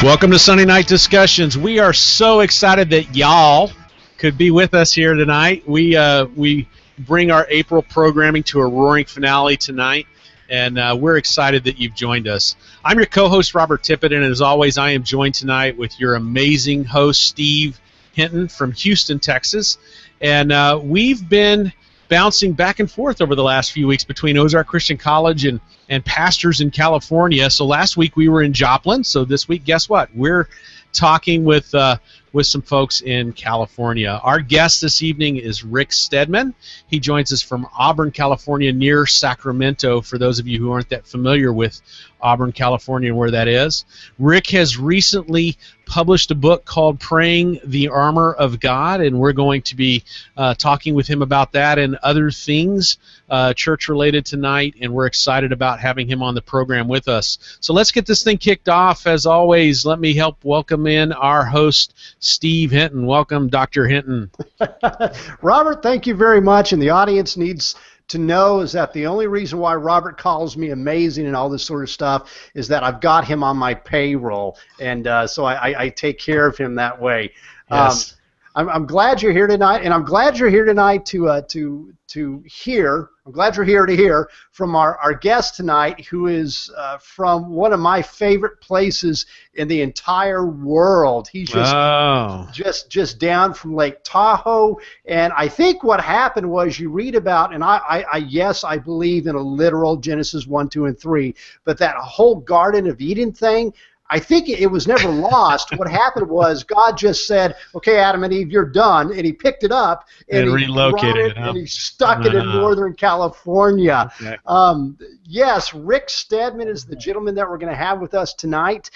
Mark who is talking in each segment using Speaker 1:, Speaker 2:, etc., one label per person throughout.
Speaker 1: Welcome to Sunday Night Discussions. We are so excited that y'all could be with us here tonight. We bring our April programming to a roaring finale tonight, and we're excited that you've joined us. I'm your co-host, Robert Tippett, and as always, I am joined tonight with your amazing host, Steve Hinton from Houston, Texas. And we've been bouncing back and forth over the last few weeks between Ozark Christian College and pastors in California. So last week we were in Joplin. So this week, guess what? We're talking with some folks in California. Our guest this evening is Rick Stedman. He joins us from Auburn, California, near Sacramento, for those of you who aren't that familiar with Auburn, California, and where that is. Rick has recently published a book called Praying the Armor of God, and we're going to be talking with him about that and other things church-related tonight, and we're excited about having him on the program with us. So let's get this thing kicked off. As always, let me help welcome in our host, Steve Hinton. Welcome, Dr. Hinton.
Speaker 2: Robert, thank you very much, and the audience needs to know is that the only reason why Robert calls me amazing and all this sort of stuff is that I've got him on my payroll, and so I take care of him that way.
Speaker 1: Yes.
Speaker 2: I'm glad you're here tonight, and I'm glad you're here tonight to hear. I'm glad you're here to hear from our guest tonight, who is from one of my favorite places in the entire world. He's just down from Lake Tahoe, and I think what happened was you read about, and yes, I believe in a literal Genesis 1, 2, and 3, but that whole Garden of Eden thing, I think it was never lost. What happened was God just said, "Okay, Adam and Eve, you're done," and He picked it up and he
Speaker 1: relocated it,
Speaker 2: and He stuck it in Northern California.
Speaker 1: Okay.
Speaker 2: Yes, Rick Stedman is the gentleman that we're going to have with us tonight.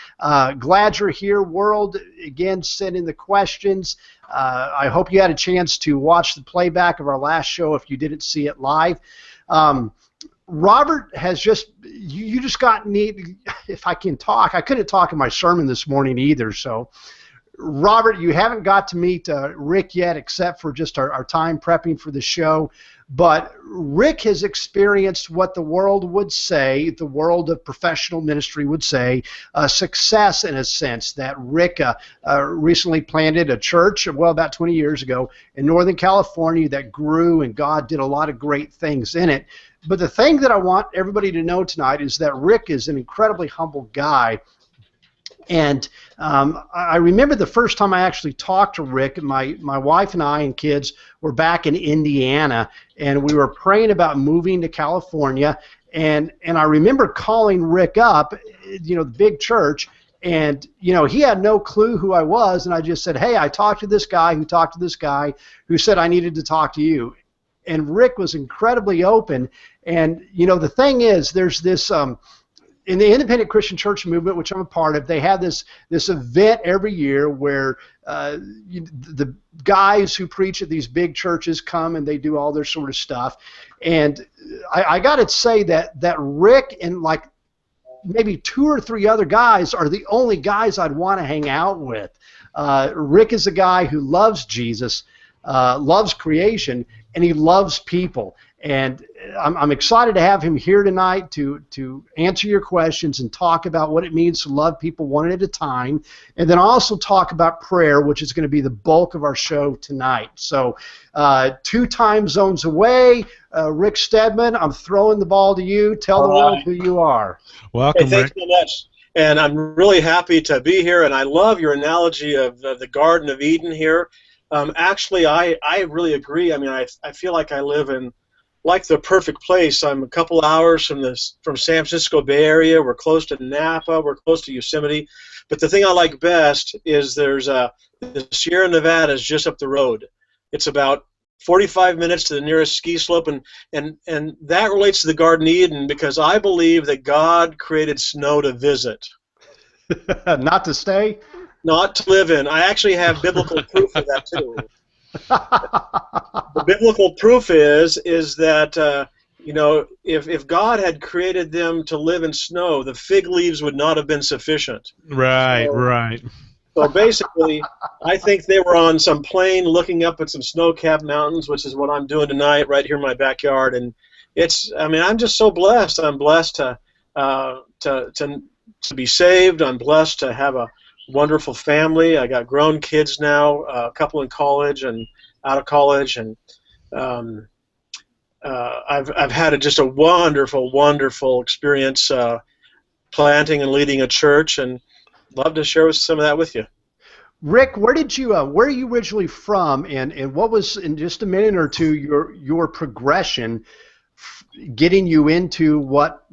Speaker 2: Glad you're here, world. Again, send in the questions. I hope you had a chance to watch the playback of our last show if you didn't see it live. Robert has you just got neat. If I can talk, I couldn't talk in my sermon this morning either. So, Robert, you haven't got to meet Rick yet, except for just our time prepping for the show. But Rick has experienced what the world would say, the world of professional ministry would say, success in a sense. That Rick recently planted a church, well, about 20 years ago, in Northern California that grew, and God did a lot of great things in it. But the thing that I want everybody to know tonight is that Rick is an incredibly humble guy. And I remember the first time I actually talked to Rick, my wife and I and kids were back in Indiana, and we were praying about moving to California. And I remember calling Rick up, the big church, and he had no clue who I was, and I just said, "Hey, I talked to this guy who talked to this guy who said I needed to talk to you." And Rick was incredibly open. And the thing is, there's this in the independent Christian church movement, which I'm a part of, they have this event every year where the guys who preach at these big churches come and they do all their sort of stuff. And I got to say that Rick and like maybe 2 or 3 other guys are the only guys I'd want to hang out with. Rick is a guy who loves Jesus, loves creation, and he loves people. And I'm excited to have him here tonight to answer your questions and talk about what it means to love people one at a time, and then also talk about prayer, which is going to be the bulk of our show tonight. So 2 time zones away, Rick Stedman, I'm throwing the ball to you. Tell the world who you are.
Speaker 1: Welcome,
Speaker 3: Rick. Thanks so much. And I'm really happy to be here, and I love your analogy of the Garden of Eden here. Actually, I really agree. I mean, I feel like I live in like the perfect place. I'm a couple hours from San Francisco Bay Area. We're close to Napa. We're close to Yosemite. But the thing I like best is the Sierra Nevada is just up the road. It's about 45 minutes to the nearest ski slope, and that relates to the Garden of Eden because I believe that God created snow to visit.
Speaker 2: Not to stay?
Speaker 3: Not to live in. I actually have biblical proof of that too. The biblical proof is that if God had created them to live in snow, the fig leaves would not have been sufficient.
Speaker 1: Right.
Speaker 3: So basically, I think they were on some plane looking up at some snow-capped mountains, which is what I'm doing tonight, right here in my backyard. And I'm just so blessed. I'm blessed to be saved. I'm blessed to have a wonderful family. I got grown kids now, a couple in college and out of college, and I've had just a wonderful experience planting and leading a church, and love to share some of that with you.
Speaker 2: Rick, where are you originally from, and what was, in just a minute or two, your progression getting you into what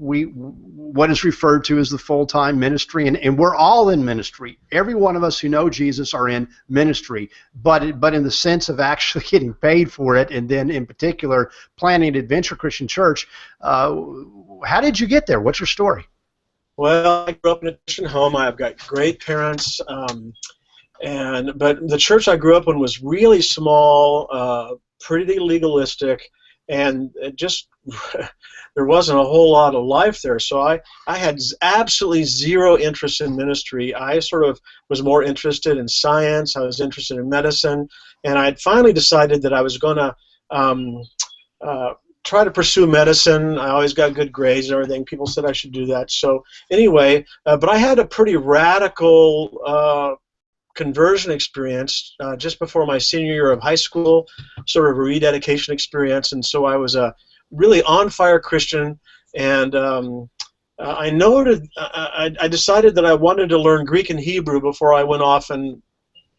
Speaker 2: is referred to as the full-time ministry, and we're all in ministry. Every one of us who know Jesus are in ministry, but in the sense of actually getting paid for it, and then in particular planning Adventure Christian Church. How did you get there? What's your story?
Speaker 3: Well, I grew up in a Christian home. I've got great parents, but the church I grew up in was really small, pretty legalistic, and it just there wasn't a whole lot of life there. So I had absolutely zero interest in ministry. I sort of was more interested in science. I was interested in medicine, and I had finally decided that I was going to try to pursue medicine. I always got good grades and everything. People said I should do that. So anyway, but I had a pretty radical conversion experience just before my senior year of high school, sort of a rededication experience, and so I was a really on-fire Christian, and I decided that I wanted to learn Greek and Hebrew before I went off and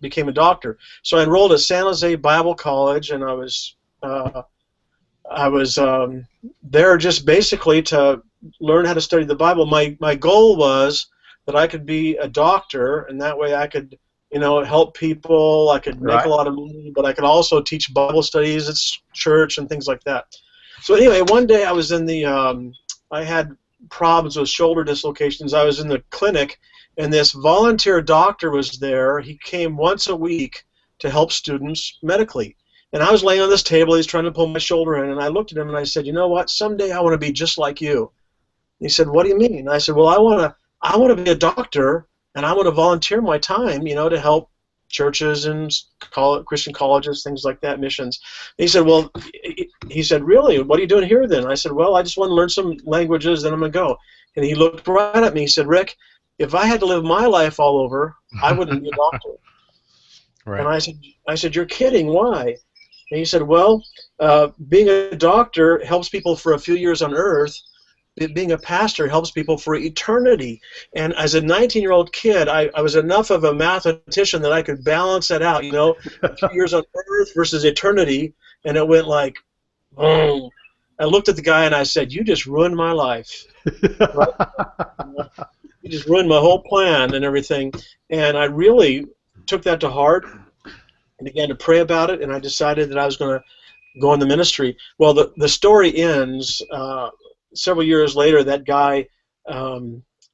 Speaker 3: became a doctor. So I enrolled at San Jose Bible College, and I was there just basically to learn how to study the Bible. My goal was that I could be a doctor, and that way I could help people. I could make a lot of money, but I could also teach Bible studies at church and things like that. So anyway, one day I was in I had problems with shoulder dislocations. I was in the clinic, and this volunteer doctor was there. He came once a week to help students medically. And I was laying on this table. He's trying to pull my shoulder in, and I looked at him and I said, "You know what? Someday I want to be just like you." And he said, "What do you mean?" And I said, "Well, I want to be a doctor, and I want to volunteer my time, to help churches and Christian colleges, things like that, missions." And he said, "Well," he said, "Really? What are you doing here then?" I said, "Well, I just want to learn some languages, then I'm going to go." And he looked right at me. He said, "Rick, if I had to live my life all over, I wouldn't be a doctor." Right. And I said, "You're kidding. Why?" And he said, "Well, being a doctor helps people for a few years on earth. Being a pastor helps people for eternity." And as a 19-year-old kid, I was enough of a mathematician that I could balance that out, a few years on earth versus eternity, and it went like, boom. I looked at the guy and I said, "You just ruined my life." Right? You just ruined my whole plan and everything. And I really took that to heart and began to pray about it, and I decided that I was going to go in the ministry. Well, the story ends several years later. That guy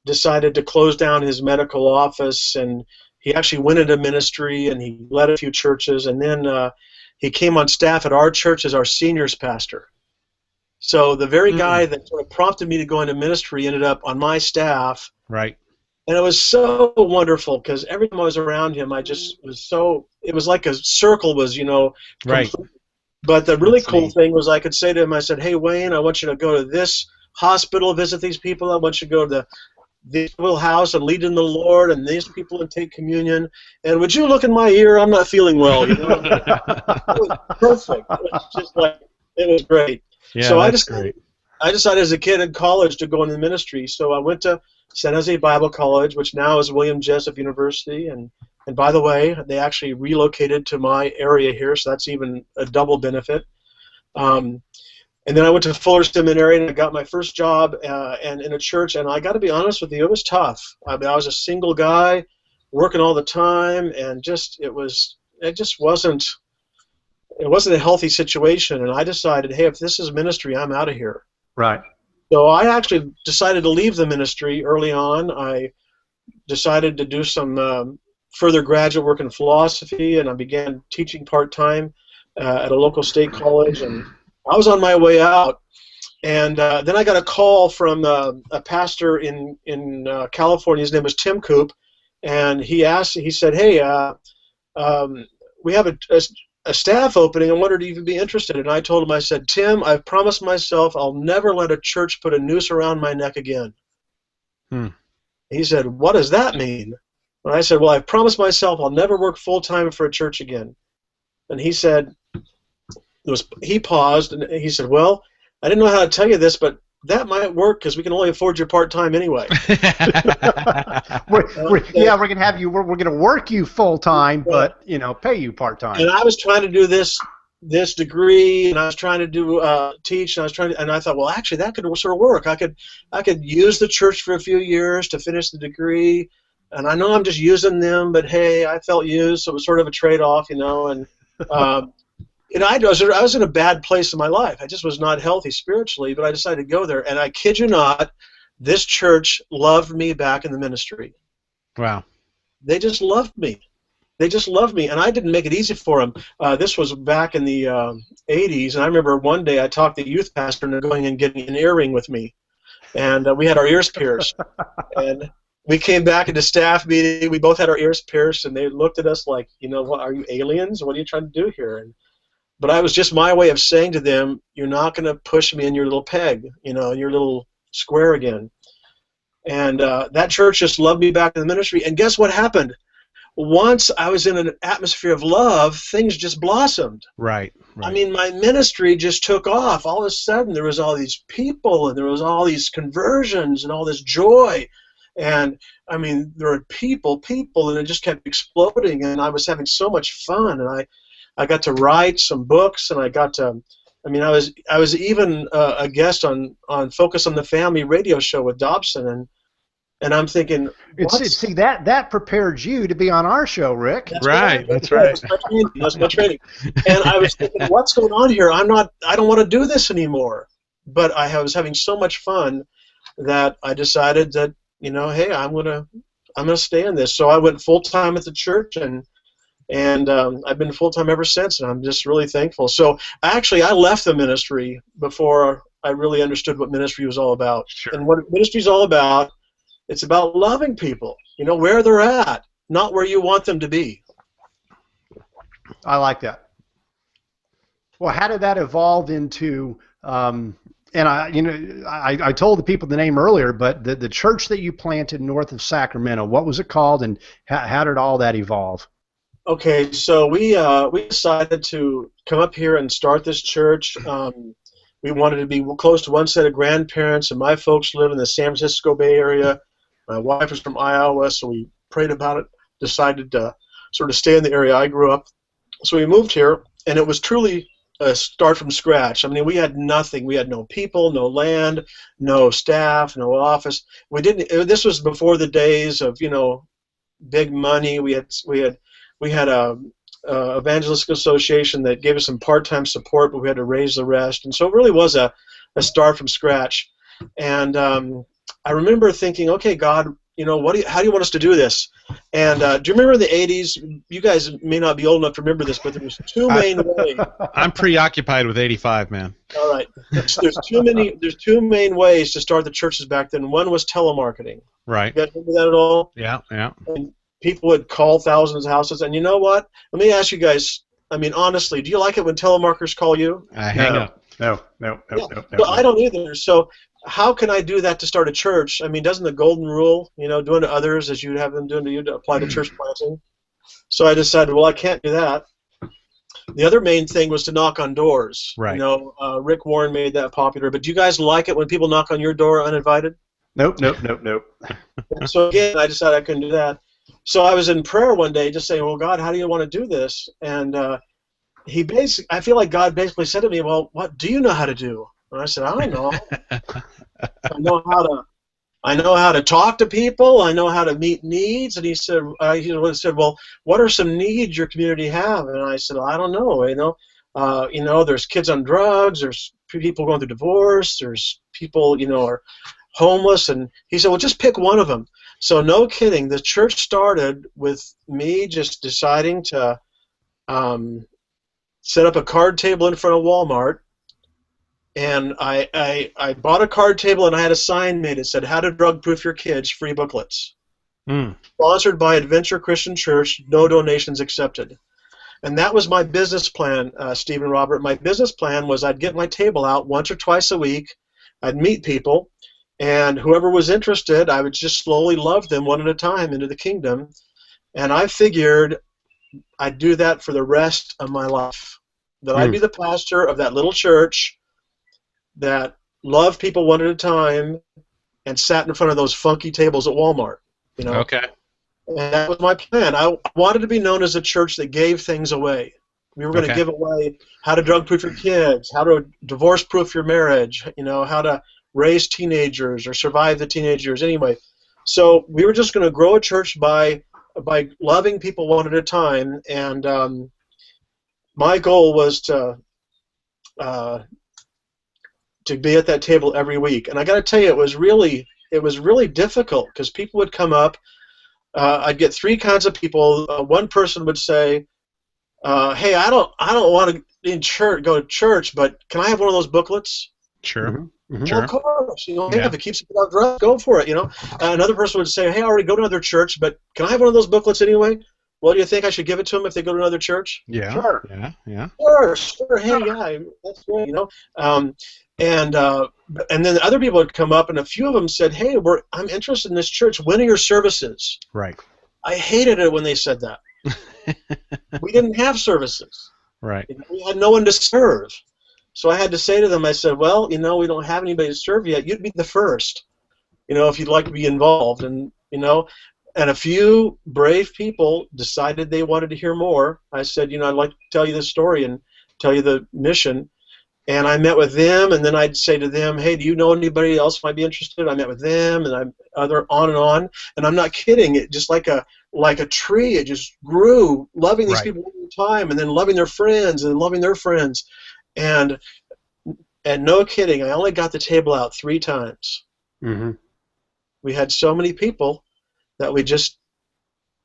Speaker 3: decided to close down his medical office, and he actually went into ministry, and he led a few churches, and then he came on staff at our church as our seniors pastor. So the very guy that sort of prompted me to go into ministry ended up on my staff.
Speaker 1: Right.
Speaker 3: And it was so wonderful because every time I was around him, I just was so, it was like a circle was,
Speaker 1: right.
Speaker 3: But the really cool thing was I could say to him, I said, "Hey, Wayne, I want you to go to this hospital, visit these people. I want you to go to this little house and lead in the Lord, and these people and take communion. And would you look in my ear? I'm not feeling well." It was perfect. It was just like, it was great.
Speaker 1: Yeah,
Speaker 3: so
Speaker 1: that's great.
Speaker 3: I decided as a kid in college to go into the ministry. So I went to San Jose Bible College, which now is William Jessup University, and by the way, they actually relocated to my area here, so that's even a double benefit. And then I went to Fuller Seminary, and I got my first job and in a church, and I got to be honest with you, it was tough. I mean, I was a single guy, working all the time, and it wasn't a healthy situation, and I decided, hey, if this is ministry, I'm out of here.
Speaker 2: Right.
Speaker 3: So I actually decided to leave the ministry early on. I decided to do some further graduate work in philosophy, and I began teaching part-time at a local state college, and I was on my way out. And then I got a call from a pastor in California. His name was Tim Coop, and he said, "Hey, we have a staff opening. I wondered if you'd be interested." And I told him, I said, "Tim, I've promised myself I'll never let a church put a noose around my neck again." He said, "What does that mean?" And I said, well, I've promised myself I'll never work full-time for a church again. And he said, he paused, and he said, well, I didn't know how to tell you this, but that might work because we can only afford you part-time anyway.
Speaker 2: We're gonna have you. We're gonna work you full-time, but pay you part-time.
Speaker 3: And I was trying to do this degree, and I was trying to do teach, and I thought, well, actually, that could sort of work. I could use the church for a few years to finish the degree, and I know I'm just using them, but hey, I felt used, so it was sort of a trade-off, and I was in a bad place in my life. I just was not healthy spiritually, but I decided to go there, and I kid you not, this church loved me back in the ministry.
Speaker 1: Wow.
Speaker 3: They just loved me. They just loved me, and I didn't make it easy for them. This was back in the 80s, and I remember one day I talked the youth pastor into going and getting an earring with me, and we had our ears pierced. And we came back into staff meeting. We both had our ears pierced, and they looked at us like, what, are you aliens? What are you trying to do here? But I was just my way of saying to them, you're not going to push me in your little peg, in your little square again. And that church just loved me back in the ministry. And guess what happened? Once I was in an atmosphere of love, things just blossomed.
Speaker 1: Right.
Speaker 3: I mean, my ministry just took off. All of a sudden, there was all these people, and there was all these conversions, and all this joy. And, I mean, there were people, and it just kept exploding, and I was having so much fun. And I got to write some books, and I got to, I was even a guest on Focus on the Family radio show with Dobson, and I'm thinking,
Speaker 2: see that prepared you to be on our show, Rick.
Speaker 3: That's right. That's my training. And I was thinking, what's going on here? I don't want to do this anymore. But I was having so much fun that I decided that, hey, I'm gonna stay in this. So I went full time at the church, and I've been full time ever since, and I'm just really thankful. So actually, I left the ministry before I really understood what ministry was all about.
Speaker 1: Sure.
Speaker 3: And what ministry is all about. It's about loving people, where they're at, not where you want them to be.
Speaker 2: I like that. Well, how did that evolve into? And I told the people the name earlier, but the church that you planted north of Sacramento, what was it called, and how did all that evolve?
Speaker 3: Okay, so we decided to come up here and start this church. We wanted to be close to one set of grandparents, and my folks live in the San Francisco Bay Area. My wife is from Iowa, so we prayed about it, decided to sort of stay in the area I grew up. So we moved here, and it was truly a start from scratch. I mean, we had nothing. We had no people, no land, no staff, no office. This was before the days of, big money. We had a evangelistic association that gave us some part-time support, but we had to raise the rest. And so it really was a start from scratch. And I remember thinking, okay, God, how do you want us to do this? And do you remember in the 80s? You guys may not be old enough to remember this, but there was two main ways.
Speaker 1: I'm preoccupied with 85, man.
Speaker 3: All right. There's two main ways to start the churches back then. One was telemarketing.
Speaker 1: Right.
Speaker 3: You guys remember that at all?
Speaker 1: Yeah.
Speaker 3: And people would call thousands of houses. And you know what? Let me ask you guys, honestly, do you like it when telemarketers call you?
Speaker 1: I hang up.
Speaker 2: No.
Speaker 3: Well, I don't either. So how can I do that to start a church? Doesn't the golden rule, doing to others as you have them doing to you, to apply to church planting? So I decided, well, I can't do that. The other main thing was to knock on doors.
Speaker 1: Right.
Speaker 3: Rick Warren made that popular. But do you guys like it when people knock on your door uninvited?
Speaker 2: Nope.
Speaker 3: So again, I decided I couldn't do that. So I was in prayer one day just saying, well, God, how do you want to do this? And I feel like God basically said to me, well, what do you know how to do? And I said, I don't know. I know how to talk to people. I know how to meet needs. And he said, well, what are some needs your community have? And I said, well, I don't know. There's kids on drugs. There's people going through divorce. There's people, are homeless. And he said, well, just pick one of them. So no kidding, the church started with me just deciding to set up a card table in front of Walmart. And I bought a card table, and I had a sign made. It said, how to drug-proof your kids, free booklets. Sponsored by Adventure Christian Church, no donations accepted. And that was my business plan, Steve and Robert. My business plan was I'd get my table out once or twice a week. I'd meet people, and whoever was interested, I would just slowly love them one at a time into the kingdom. And I figured I'd do that for the rest of my life. That I'd be the pastor of that little church that loved people one at a time and sat in front of those funky tables at Walmart. You know?
Speaker 1: Okay.
Speaker 3: And that was my plan. I wanted to be known as a church that gave things away. We were going to give away how to drug-proof your kids, how to divorce-proof your marriage, you know, how to raise teenagers or survive the teenage years. Anyway, so we were just going to grow a church by loving people one at a time, and my goal was to be at that table every week. And I got to tell you, it was really difficult because people would come up. I'd get three kinds of people. One person would say, "Hey, I don't want to go to church, but can I have one of those booklets?"
Speaker 1: Sure.
Speaker 3: Well, of course, you know, if it keeps you out drugs, go for it, you know. Another person would say, "Hey, I already go to another church, but can I have one of those booklets anyway?" Well, do you think I should give it to them if they go to another church?
Speaker 1: Yeah.
Speaker 2: Sure.
Speaker 1: Yeah.
Speaker 3: Sure. Hey, yeah, that's great, you know. And then other people would come up, and a few of them said, "Hey, I'm interested in this church. When are your services?"
Speaker 1: Right.
Speaker 3: I hated it when they said that. We didn't have services.
Speaker 1: Right.
Speaker 3: You know, we had no one to serve. So I had to say to them, I said, "Well, you know, we don't have anybody to serve yet. You'd be the first, you know, if you'd like to be involved." And, you know, and a few brave people decided they wanted to hear more. I said, "You know, I'd like to tell you this story and tell you the mission." And I met with them, and then I'd say to them, "Hey, do you know anybody else might be interested?" I met with them, and I'm on. And I'm not kidding. It just like a tree, it just grew, loving these people all the time, and then loving their friends, and loving their friends. And no kidding, I only got the table out 3 times. We had so many people that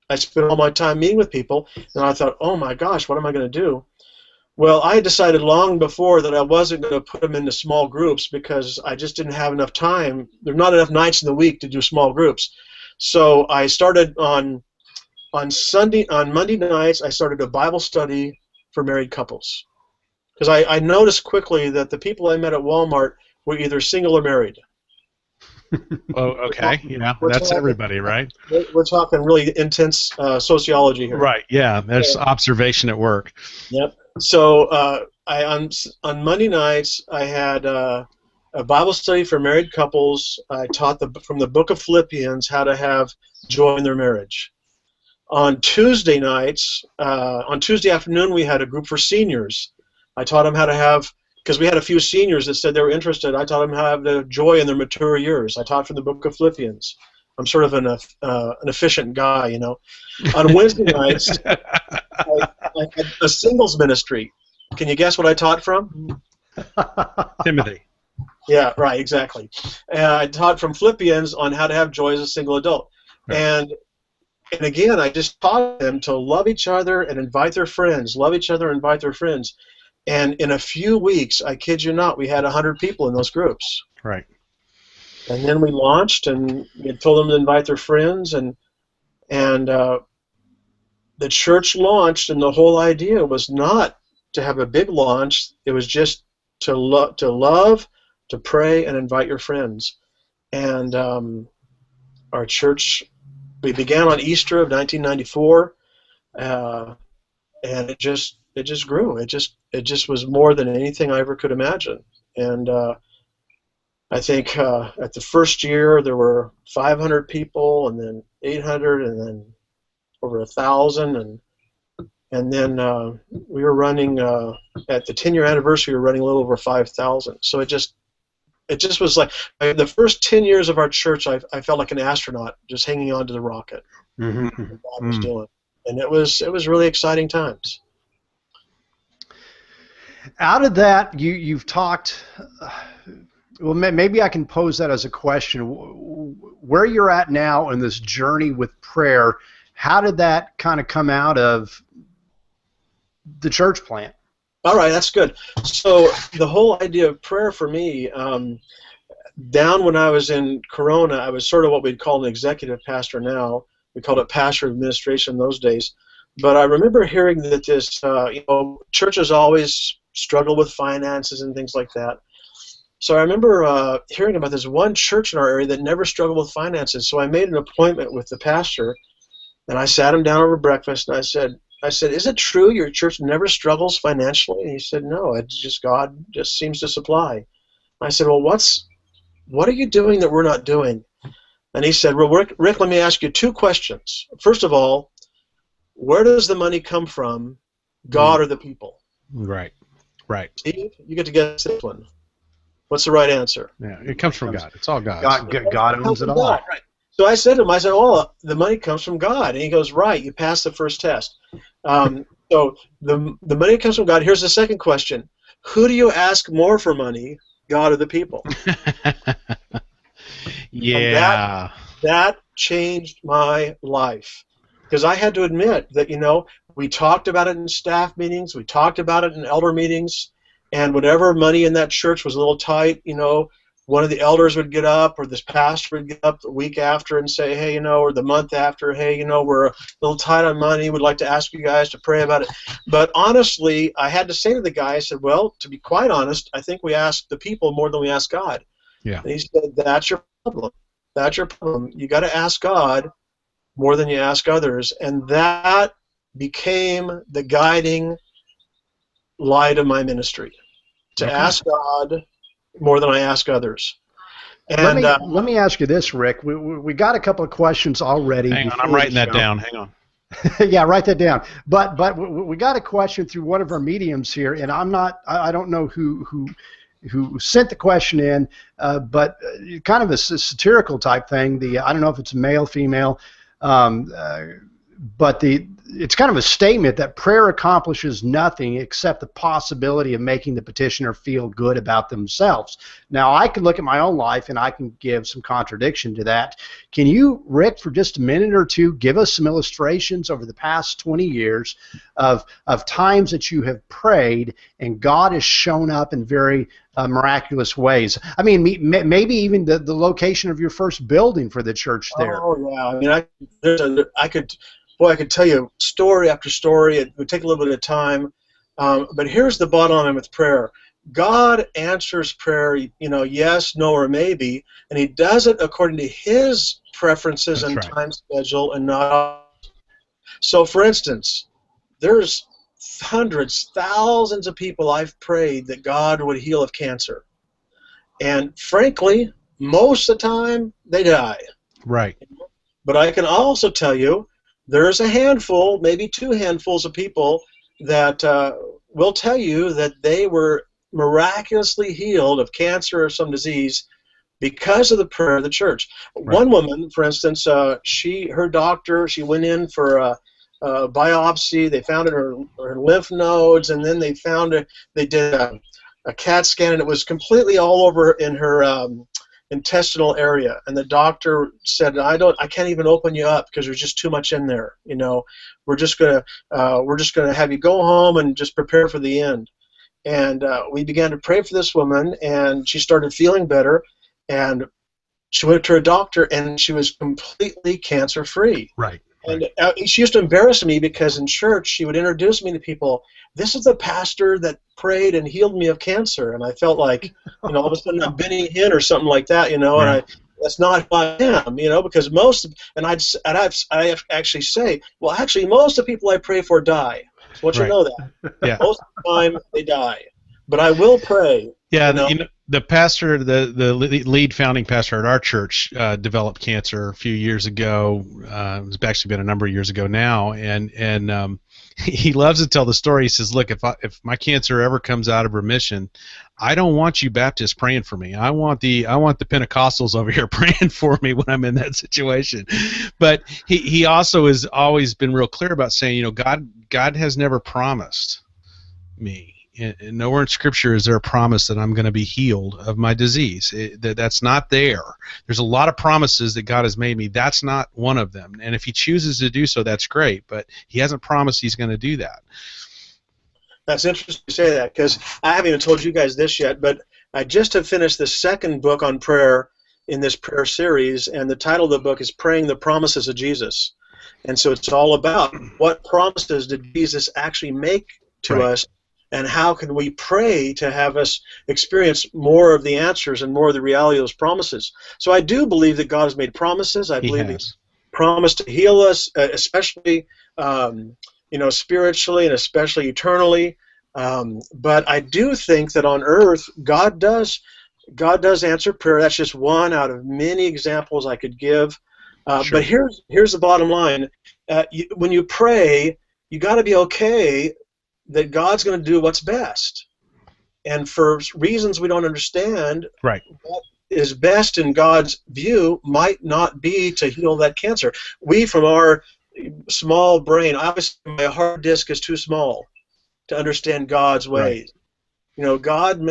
Speaker 3: I spent all my time meeting with people, and I thought, oh my gosh, what am I going to do? Well, I had decided long before that I wasn't going to put them into small groups because I just didn't have enough time. There are not enough nights in the week to do small groups. So I started on Monday nights, I started a Bible study for married couples. Because I noticed quickly that the people I met at Walmart were either single or married.
Speaker 1: Oh, okay. Yeah, that's everybody, right?
Speaker 3: We're talking really intense sociology here.
Speaker 1: Right. Yeah. There's observation at work.
Speaker 3: Yep. So on Monday nights I had a Bible study for married couples. I taught from the book of Philippians how to have joy in their marriage. On Tuesday nights, on Tuesday afternoon, we had a group for seniors. I taught them how to have, because we had a few seniors that said they were interested, I taught them how to have the joy in their mature years. I taught from the book of Philippians. I'm sort of an efficient guy, you know. On Wednesday nights, I had a singles ministry. Can you guess what I taught from?
Speaker 1: Timothy.
Speaker 3: Yeah, right, exactly. I taught from Philippians on how to have joy as a single adult. Right. And again, I just taught them to love each other and invite their friends, love each other and invite their friends. And in a few weeks, I kid you not, we had 100 people in those groups.
Speaker 1: Right.
Speaker 3: And then we launched, and we told them to invite their friends, and the church launched, and the whole idea was not to have a big launch. It was just to love, to pray, and invite your friends. And our church, we began on Easter of 1994, and it just grew. It just was more than anything I ever could imagine. And I think at the first year there were 500 people, and then 800, and then over 1,000, and then we were running at the 10-year anniversary. We were running a little over 5,000. So it just was like the first 10 years of our church. I felt like an astronaut just hanging on to the rocket.
Speaker 2: Mm-hmm.
Speaker 3: What God was doing, and it was really exciting times.
Speaker 2: Out of that, you've talked. Well, maybe I can pose that as a question. Where you're at now in this journey with prayer, how did that kind of come out of the church plant?
Speaker 3: All right, that's good. So the whole idea of prayer for me, down when I was in Corona, I was sort of what we'd call an executive pastor now. We called it pastor administration in those days. But I remember hearing that this, churches always struggle with finances and things like that. So I remember hearing about this one church in our area that never struggled with finances. So I made an appointment with the pastor, And I sat him down over breakfast, and I said, is it true your church never struggles financially? And he said, no, it's just God just seems to supply. I said, well, what are you doing that we're not doing? And he said, well, Rick, let me ask you two questions. First of all, where does the money come from, God or the people?
Speaker 1: Right.
Speaker 3: Steve, you get to guess this one. What's the right answer?
Speaker 1: Yeah, it comes from God. It's all God.
Speaker 2: God owns it all.
Speaker 3: Right. So I said to him, oh, the money comes from God. And he goes, right, you passed the first test. So the money comes from God. Here's the second question. Who do you ask more for money, God or the people?
Speaker 1: Yeah.
Speaker 3: That changed my life. Because I had to admit that, we talked about it in staff meetings, we talked about it in elder meetings, and whenever money in that church was a little tight, one of the elders would get up, or this pastor would get up the week after and say, hey, or the month after, hey, we're a little tight on money, we'd like to ask you guys to pray about it. But honestly, I had to say to the guy, I said, well, to be quite honest, I think we ask the people more than we ask God.
Speaker 1: Yeah.
Speaker 3: And he said, that's your problem. That's your problem. You got to ask God more than you ask others. And that became the guiding light of my ministry, to ask God more than I ask others. And
Speaker 2: let me ask you this, Rick. We got a couple of questions already.
Speaker 1: Hang on, I'm writing that down. Hang on.
Speaker 2: Yeah, write that down. But we got a question through one of our mediums here, and I don't know who sent the question in, but kind of a satirical type thing. I don't know if it's male, female, but it's kind of a statement that prayer accomplishes nothing except the possibility of making the petitioner feel good about themselves. Now, I can look at my own life and I can give some contradiction to that. Can you, Rick, for just a minute or two, give us some illustrations over the past 20 years of times that you have prayed and God has shown up in very miraculous ways? I mean, maybe even the location of your first building for the church there.
Speaker 3: Oh, yeah. I mean, I could tell you story after story. It would take a little bit of time. But here's the bottom line with prayer. God answers prayer, yes, no, or maybe, and he does it according to his preferences and time schedule and not. So, for instance, there's hundreds, thousands of people I've prayed that God would heal of cancer. And frankly, most of the time, they die.
Speaker 1: Right.
Speaker 3: But I can also tell you, there's a handful, maybe two handfuls of people that will tell you that they were miraculously healed of cancer or some disease because of the prayer of the church. Right. One woman, for instance, her doctor, she went in for a biopsy. They found her lymph nodes, and then they did a CAT scan, and it was completely all over in her intestinal area, and the doctor said, I can't even open you up because there's just too much in there. We're just gonna have you go home and just prepare for the end. And we began to pray for this woman, and she started feeling better, and she went to her doctor, and she was completely cancer free.
Speaker 1: Right.
Speaker 3: And she used to embarrass me because in church she would introduce me to people. This is the pastor that prayed and healed me of cancer, and I felt like, all of a sudden I'm Benny Hinn or something like that,
Speaker 1: Right.
Speaker 3: And that's not who I am, because I actually say, well, actually most of the people I pray for die. So want you to know that.
Speaker 1: Yeah.
Speaker 3: Most of the time they die, but I will pray.
Speaker 1: Yeah, the pastor, the lead founding pastor at our church developed cancer a few years ago. It's actually been a number of years ago now, and he loves to tell the story. He says, "Look, if my cancer ever comes out of remission, I don't want you Baptists praying for me. I want the Pentecostals over here praying for me when I'm in that situation." But he also has always been real clear about saying, God has never promised me. And nowhere in Scripture is there a promise that I'm going to be healed of my disease. That's not there. There's a lot of promises that God has made me. That's not one of them. And if he chooses to do so, that's great. But he hasn't promised he's going to do that.
Speaker 3: That's interesting to say that, because I haven't even told you guys this yet, but I just have finished the second book on prayer in this prayer series, and the title of the book is Praying the Promises of Jesus. And so it's all about what promises did Jesus actually make to us, and how can we pray to have us experience more of the answers and more of the reality of those promises. So I do believe that God has made promises. I believe He's promised to heal us, especially spiritually and especially eternally. But I do think that on earth, God does answer prayer. That's just one out of many examples I could give.
Speaker 1: Sure.
Speaker 3: But here's the bottom line: when you pray, you got to be okay that God's going to do what's best. And for reasons we don't understand,
Speaker 1: right,
Speaker 3: what is best in God's view might not be to heal that cancer. We, from our small brain, obviously my hard disk is too small to understand God's ways. Right. God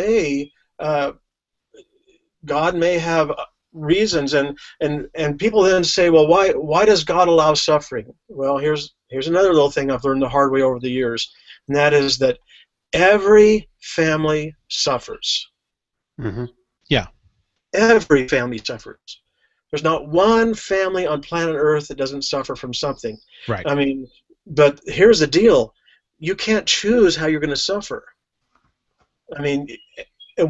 Speaker 3: may have reasons, and people then say, well, why does God allow suffering? Well, here's another little thing I've learned the hard way over the years, and that is that every family suffers.
Speaker 1: Mm-hmm. Yeah.
Speaker 3: Every family suffers. There's not one family on planet Earth that doesn't suffer from something.
Speaker 1: Right.
Speaker 3: I mean, but here's the deal. You can't choose how you're going to suffer. I mean, you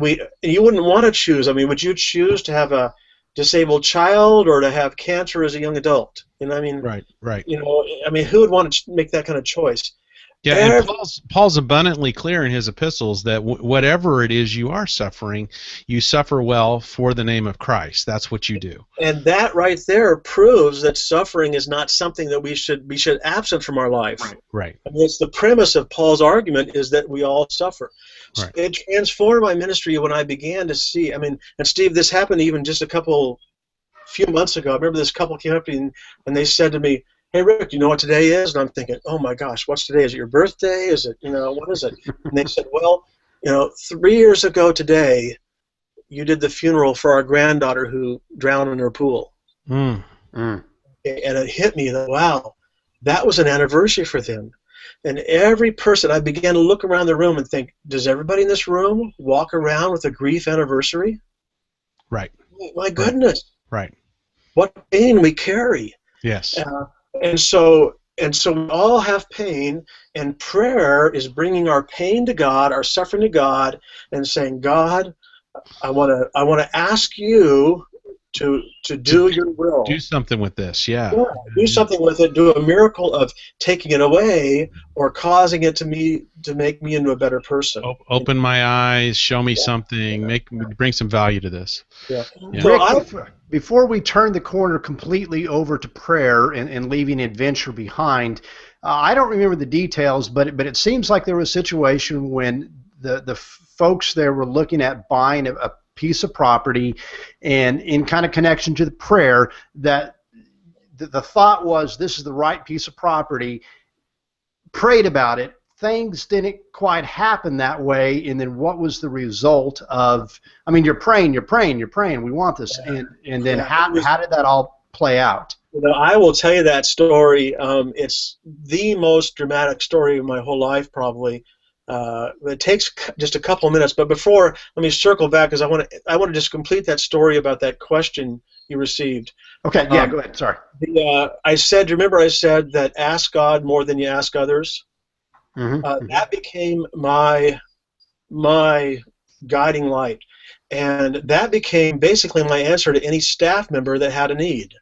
Speaker 3: wouldn't want to choose. I mean, would you choose to have a disabled child or to have cancer as a young adult? I mean,
Speaker 1: right.
Speaker 3: I mean, who would want to make that kind of choice?
Speaker 1: Yeah, and Paul's abundantly clear in his epistles that whatever it is you are suffering, you suffer well for the name of Christ. That's what you do.
Speaker 3: And that right there proves that suffering is not something that we should absent from our life.
Speaker 1: Right.
Speaker 3: I mean, it's the premise of Paul's argument is that we all suffer.
Speaker 1: Right.
Speaker 3: It transformed my ministry when I began to see. I mean, and Steve, this happened even just a few months ago. I remember this couple came up to me and they said to me, "Hey, Rick, do you know what today is?" And I'm thinking, oh my gosh, what's today? Is it your birthday? Is it, what is it? And they said, well, 3 years ago today, you did the funeral for our granddaughter who drowned in her pool. And it hit me that, wow, that was an anniversary for them. And every person, I began to look around the room and think, does everybody in this room walk around with a grief anniversary?
Speaker 1: Right.
Speaker 3: My goodness.
Speaker 1: Right.
Speaker 3: What pain we carry.
Speaker 1: Yes.
Speaker 3: And so we all have pain, and prayer is bringing our pain to God, our suffering to God, and saying, God, I want to ask you to do your will.
Speaker 1: Do something with this, yeah.
Speaker 3: Do something with it. Do a miracle of taking it away or causing it to make me into a better person.
Speaker 1: Open my eyes, show me something, bring some value to this.
Speaker 3: Yeah.
Speaker 2: Rick, before we turn the corner completely over to prayer and leaving adventure behind, I don't remember the details, but it seems like there was a situation when the folks there were looking at buying a piece of property, and in kind of connection to the prayer, that the thought was, this is the right piece of property, prayed about it, things didn't quite happen that way, and then what was the result of, I mean, you're praying, we want this, and then how did that all play out?
Speaker 3: I will tell you that story. It's the most dramatic story of my whole life, probably. It takes just a couple of minutes, but before, let me circle back, because I want to just complete that story about that question you received.
Speaker 2: Okay, yeah, go ahead. Sorry.
Speaker 3: I said, remember I said that ask God more than you ask others?
Speaker 2: Mm-hmm.
Speaker 3: That became my guiding light, and that became basically my answer to any staff member that had a need.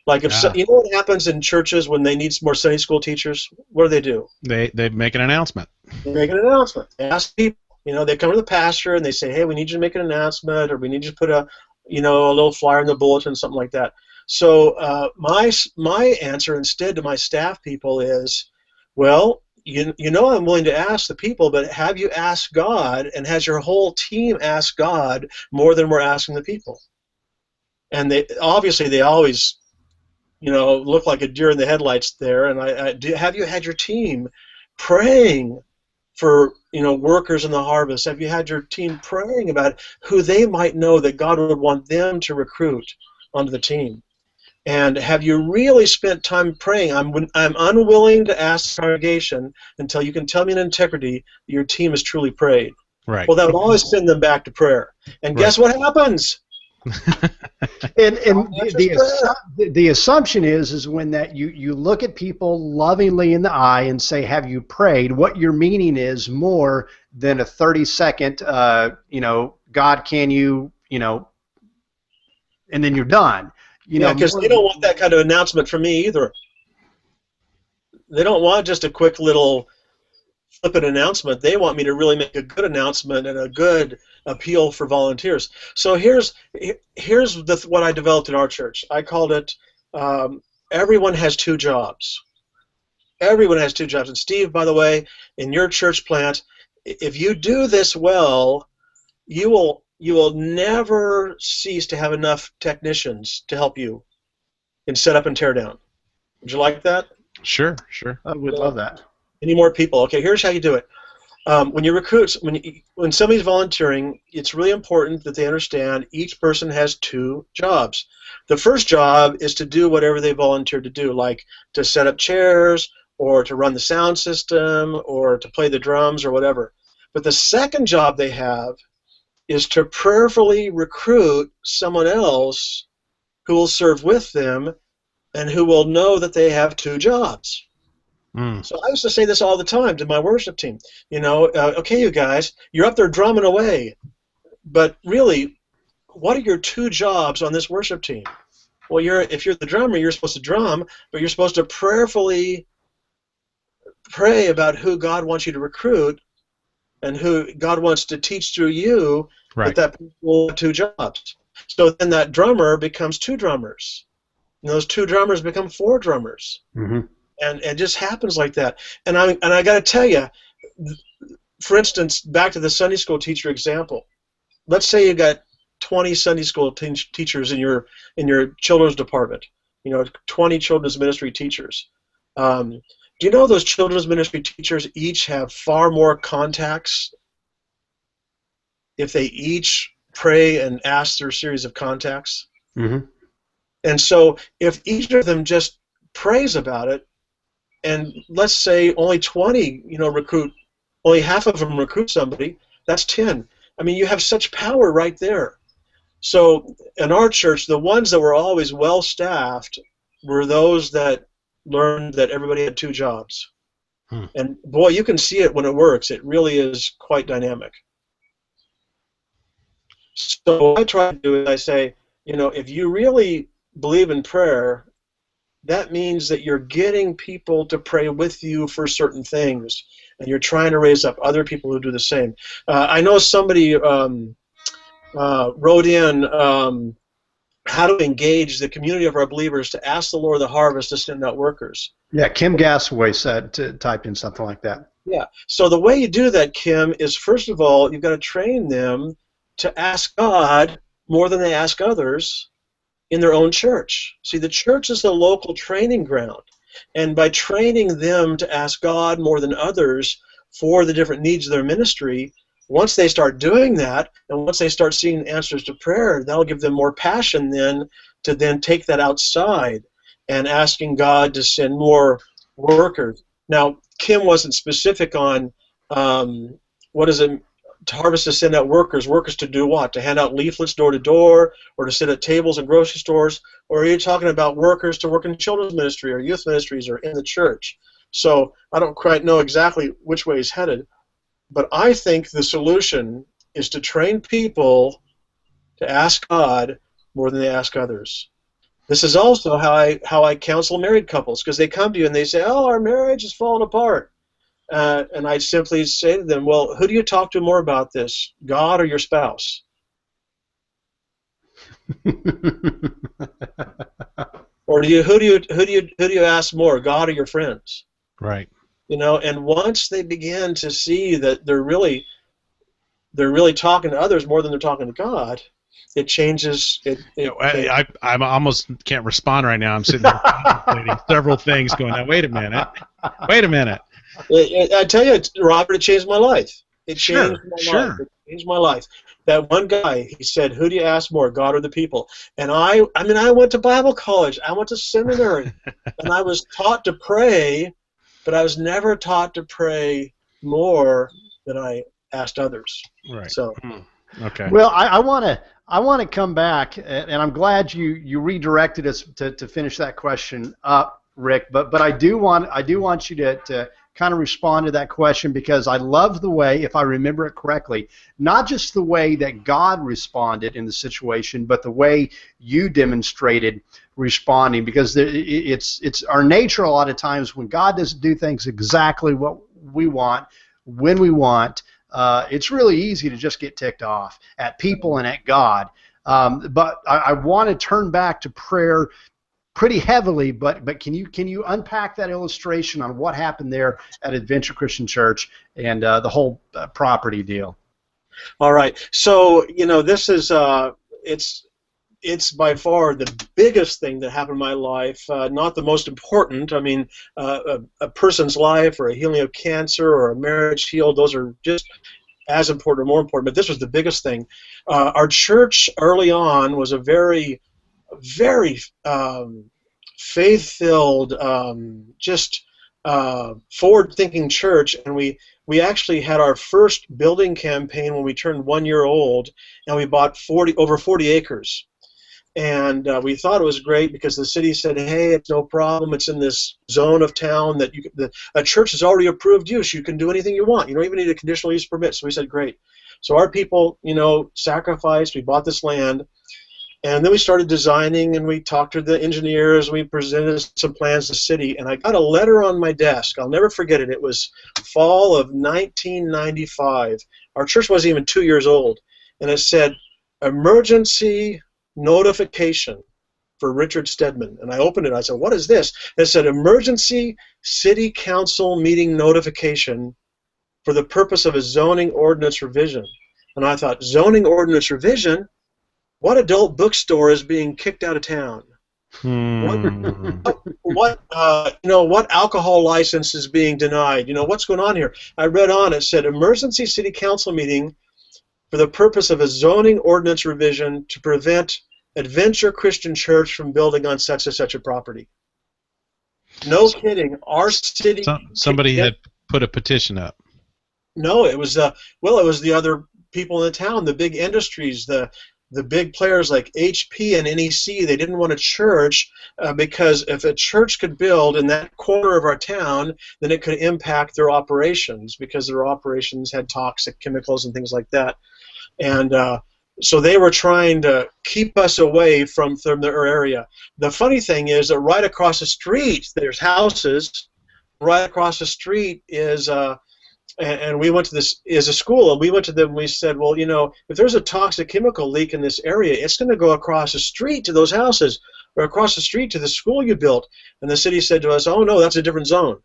Speaker 3: Like if you know what happens in churches when they need more Sunday school teachers? What do?
Speaker 1: They make an announcement.
Speaker 3: They make an announcement. They ask people. They come to the pastor and they say, "Hey, we need you to make an announcement, or we need you to put a little flyer in the bulletin, something like that." So my answer instead to my staff people is, well, I'm willing to ask the people, but have you asked God, and has your whole team asked God more than we're asking the people? And they always look like a deer in the headlights there. And have you had your team praying for workers in the harvest? Have you had your team praying about who they might know that God would want them to recruit onto the team? And have you really spent time praying? I'm unwilling to ask the congregation until you can tell me in integrity that your team has truly prayed.
Speaker 1: Right.
Speaker 3: Well, that would always send them back to prayer. And guess what happens?
Speaker 2: and the assumption is when that you look at people lovingly in the eye and say, have you prayed? What you're meaning is more than a 30-second, God, can you, and then you're done.
Speaker 3: Yeah, because they don't want that kind of announcement from me either. They don't want just a quick little flippant announcement. They want me to really make a good announcement and a good appeal for volunteers. So here's what I developed in our church. I called it everyone has two jobs. Everyone has two jobs. And Steve, by the way, in your church plant, if you do this well, you will never cease to have enough technicians to help you in set up and tear down. Would you like that?
Speaker 1: Sure.
Speaker 2: I would love that.
Speaker 3: Any more people? Okay, here's how you do it. When you recruit, when somebody's volunteering, it's really important that they understand each person has two jobs. The first job is to do whatever they volunteered to do, like to set up chairs, or to run the sound system, or to play the drums, or whatever. But the second job they have is to prayerfully recruit someone else who will serve with them and who will know that they have two jobs. So I used to say this all the time to my worship team. Okay, you guys, you're up there drumming away, but really, what are your two jobs on this worship team? Well, if you're the drummer, you're supposed to drum, but you're supposed to prayerfully pray about who God wants you to recruit and who God wants to teach through you,
Speaker 1: right.
Speaker 3: that people will have two jobs. So then that drummer becomes two drummers, and those two drummers become four drummers.
Speaker 2: Mm-hmm.
Speaker 3: And it just happens like that. And I got to tell you, for instance, back to the Sunday school teacher example. Let's say you got 20 Sunday school teachers in your children's department. 20 children's ministry teachers. Do you know those children's ministry teachers each have far more contacts if they each pray and ask their series of contacts?
Speaker 2: Mm-hmm.
Speaker 3: And so if each of them just prays about it, and let's say only 20, recruit, only half of them recruit somebody, that's 10. I mean, you have such power right there. So in our church, the ones that were always well-staffed were those that learned that everybody had two jobs. And boy, you can see it when it works. It really is quite dynamic. So what I try to do is I say, if you really believe in prayer, that means that you're getting people to pray with you for certain things, and you're trying to raise up other people who do the same. I know somebody wrote in how to engage the community of our believers to ask the Lord of the harvest to send out workers.
Speaker 2: Yeah, Kim Gasaway typed in something like that.
Speaker 3: Yeah. So the way you do that, Kim, is first of all, you've got to train them to ask God more than they ask others in their own church. See, the church is the local training ground. And by training them to ask God more than others for the different needs of their ministry, once they start doing that, and once they start seeing answers to prayer, that'll give them more passion then to then take that outside and asking God to send more workers. Now, Kim wasn't specific on what is it, to harvest to send out workers. Workers to do what? To hand out leaflets door to door, or to sit at tables in grocery stores? Or are you talking about workers to work in children's ministry or youth ministries or in the church? So I don't quite know exactly which way he's headed, but I think the solution is to train people to ask God more than they ask others. This is also how I counsel married couples, because they come to you and they say, "Oh, our marriage is falling apart." And I simply say to them, "Well, who do you talk to more about this, God or your spouse?" Or who do you ask more, God or your friends?
Speaker 1: Right.
Speaker 3: And once they begin to see that they're really talking to others more than they're talking to God, it changes.
Speaker 1: I almost can't respond right now. I'm sitting there contemplating several things, going, "Now wait a minute.
Speaker 3: I tell you, Robert, it changed my life. It changed my life. It changed my life. That one guy, he said, "Who do you ask more, God or the people?" And I went to Bible college. I went to seminary, and I was taught to pray, but I was never taught to pray more than I asked others.
Speaker 1: Right.
Speaker 3: So.
Speaker 1: Okay.
Speaker 2: Well, I want to come back, and I'm glad you redirected us to finish that question up, Rick. But I do want you to kind of respond to that question, because I love the way, if I remember it correctly, not just the way that God responded in the situation, but the way you demonstrated responding, because it's our nature a lot of times when God doesn't do things exactly what we want, when we want. It's really easy to just get ticked off at people and at God. But I want to turn back to prayer pretty heavily, but can you unpack that illustration on what happened there at Adventure Christian Church and the whole property deal?
Speaker 3: All right. So, this is it's by far the biggest thing that happened in my life, not the most important. I mean, a person's life or a healing of cancer or a marriage healed, those are just as important or more important, but this was the biggest thing. Our church early on was a very faith-filled, just forward-thinking church, and we actually had our first building campaign when we turned 1 year old, and we bought over 40 acres. And we thought it was great because the city said, hey, it's no problem. It's in this zone of town that a church has already approved use. You can do anything you want. You don't even need a conditional use permit. So we said, great. So our people, sacrificed. We bought this land. And then we started designing, and we talked to the engineers. We presented some plans to the city. And I got a letter on my desk. I'll never forget it. It was fall of 1995. Our church wasn't even 2 years old. And it said, emergency notification for Richard Stedman. And I opened it. I said, what is this? It said, emergency city council meeting notification for the purpose of a zoning ordinance revision. And I thought, zoning ordinance revision? What adult bookstore is being kicked out of town? What alcohol license is being denied? What's going on here? I read on. It said, emergency city council meeting for the purpose of a zoning ordinance revision to prevent Adventure Christian Church from building on such and such a property. No kidding. Our city.
Speaker 1: Somebody had put a petition up.
Speaker 3: No, it was it was the other people in the town, the big industries, the big players like HP and NEC. They didn't want a church because if a church could build in that corner of our town, then it could impact their operations because their operations had toxic chemicals and things like that. And so they were trying to keep us away from their area. The funny thing is that right across the street, there's houses. Right across the street is, and we went to this, is a school, and we went to them and we said, well, if there's a toxic chemical leak in this area, it's going to go across the street to those houses or across the street to the school you built. And the city said to us, oh, no, that's a different zone.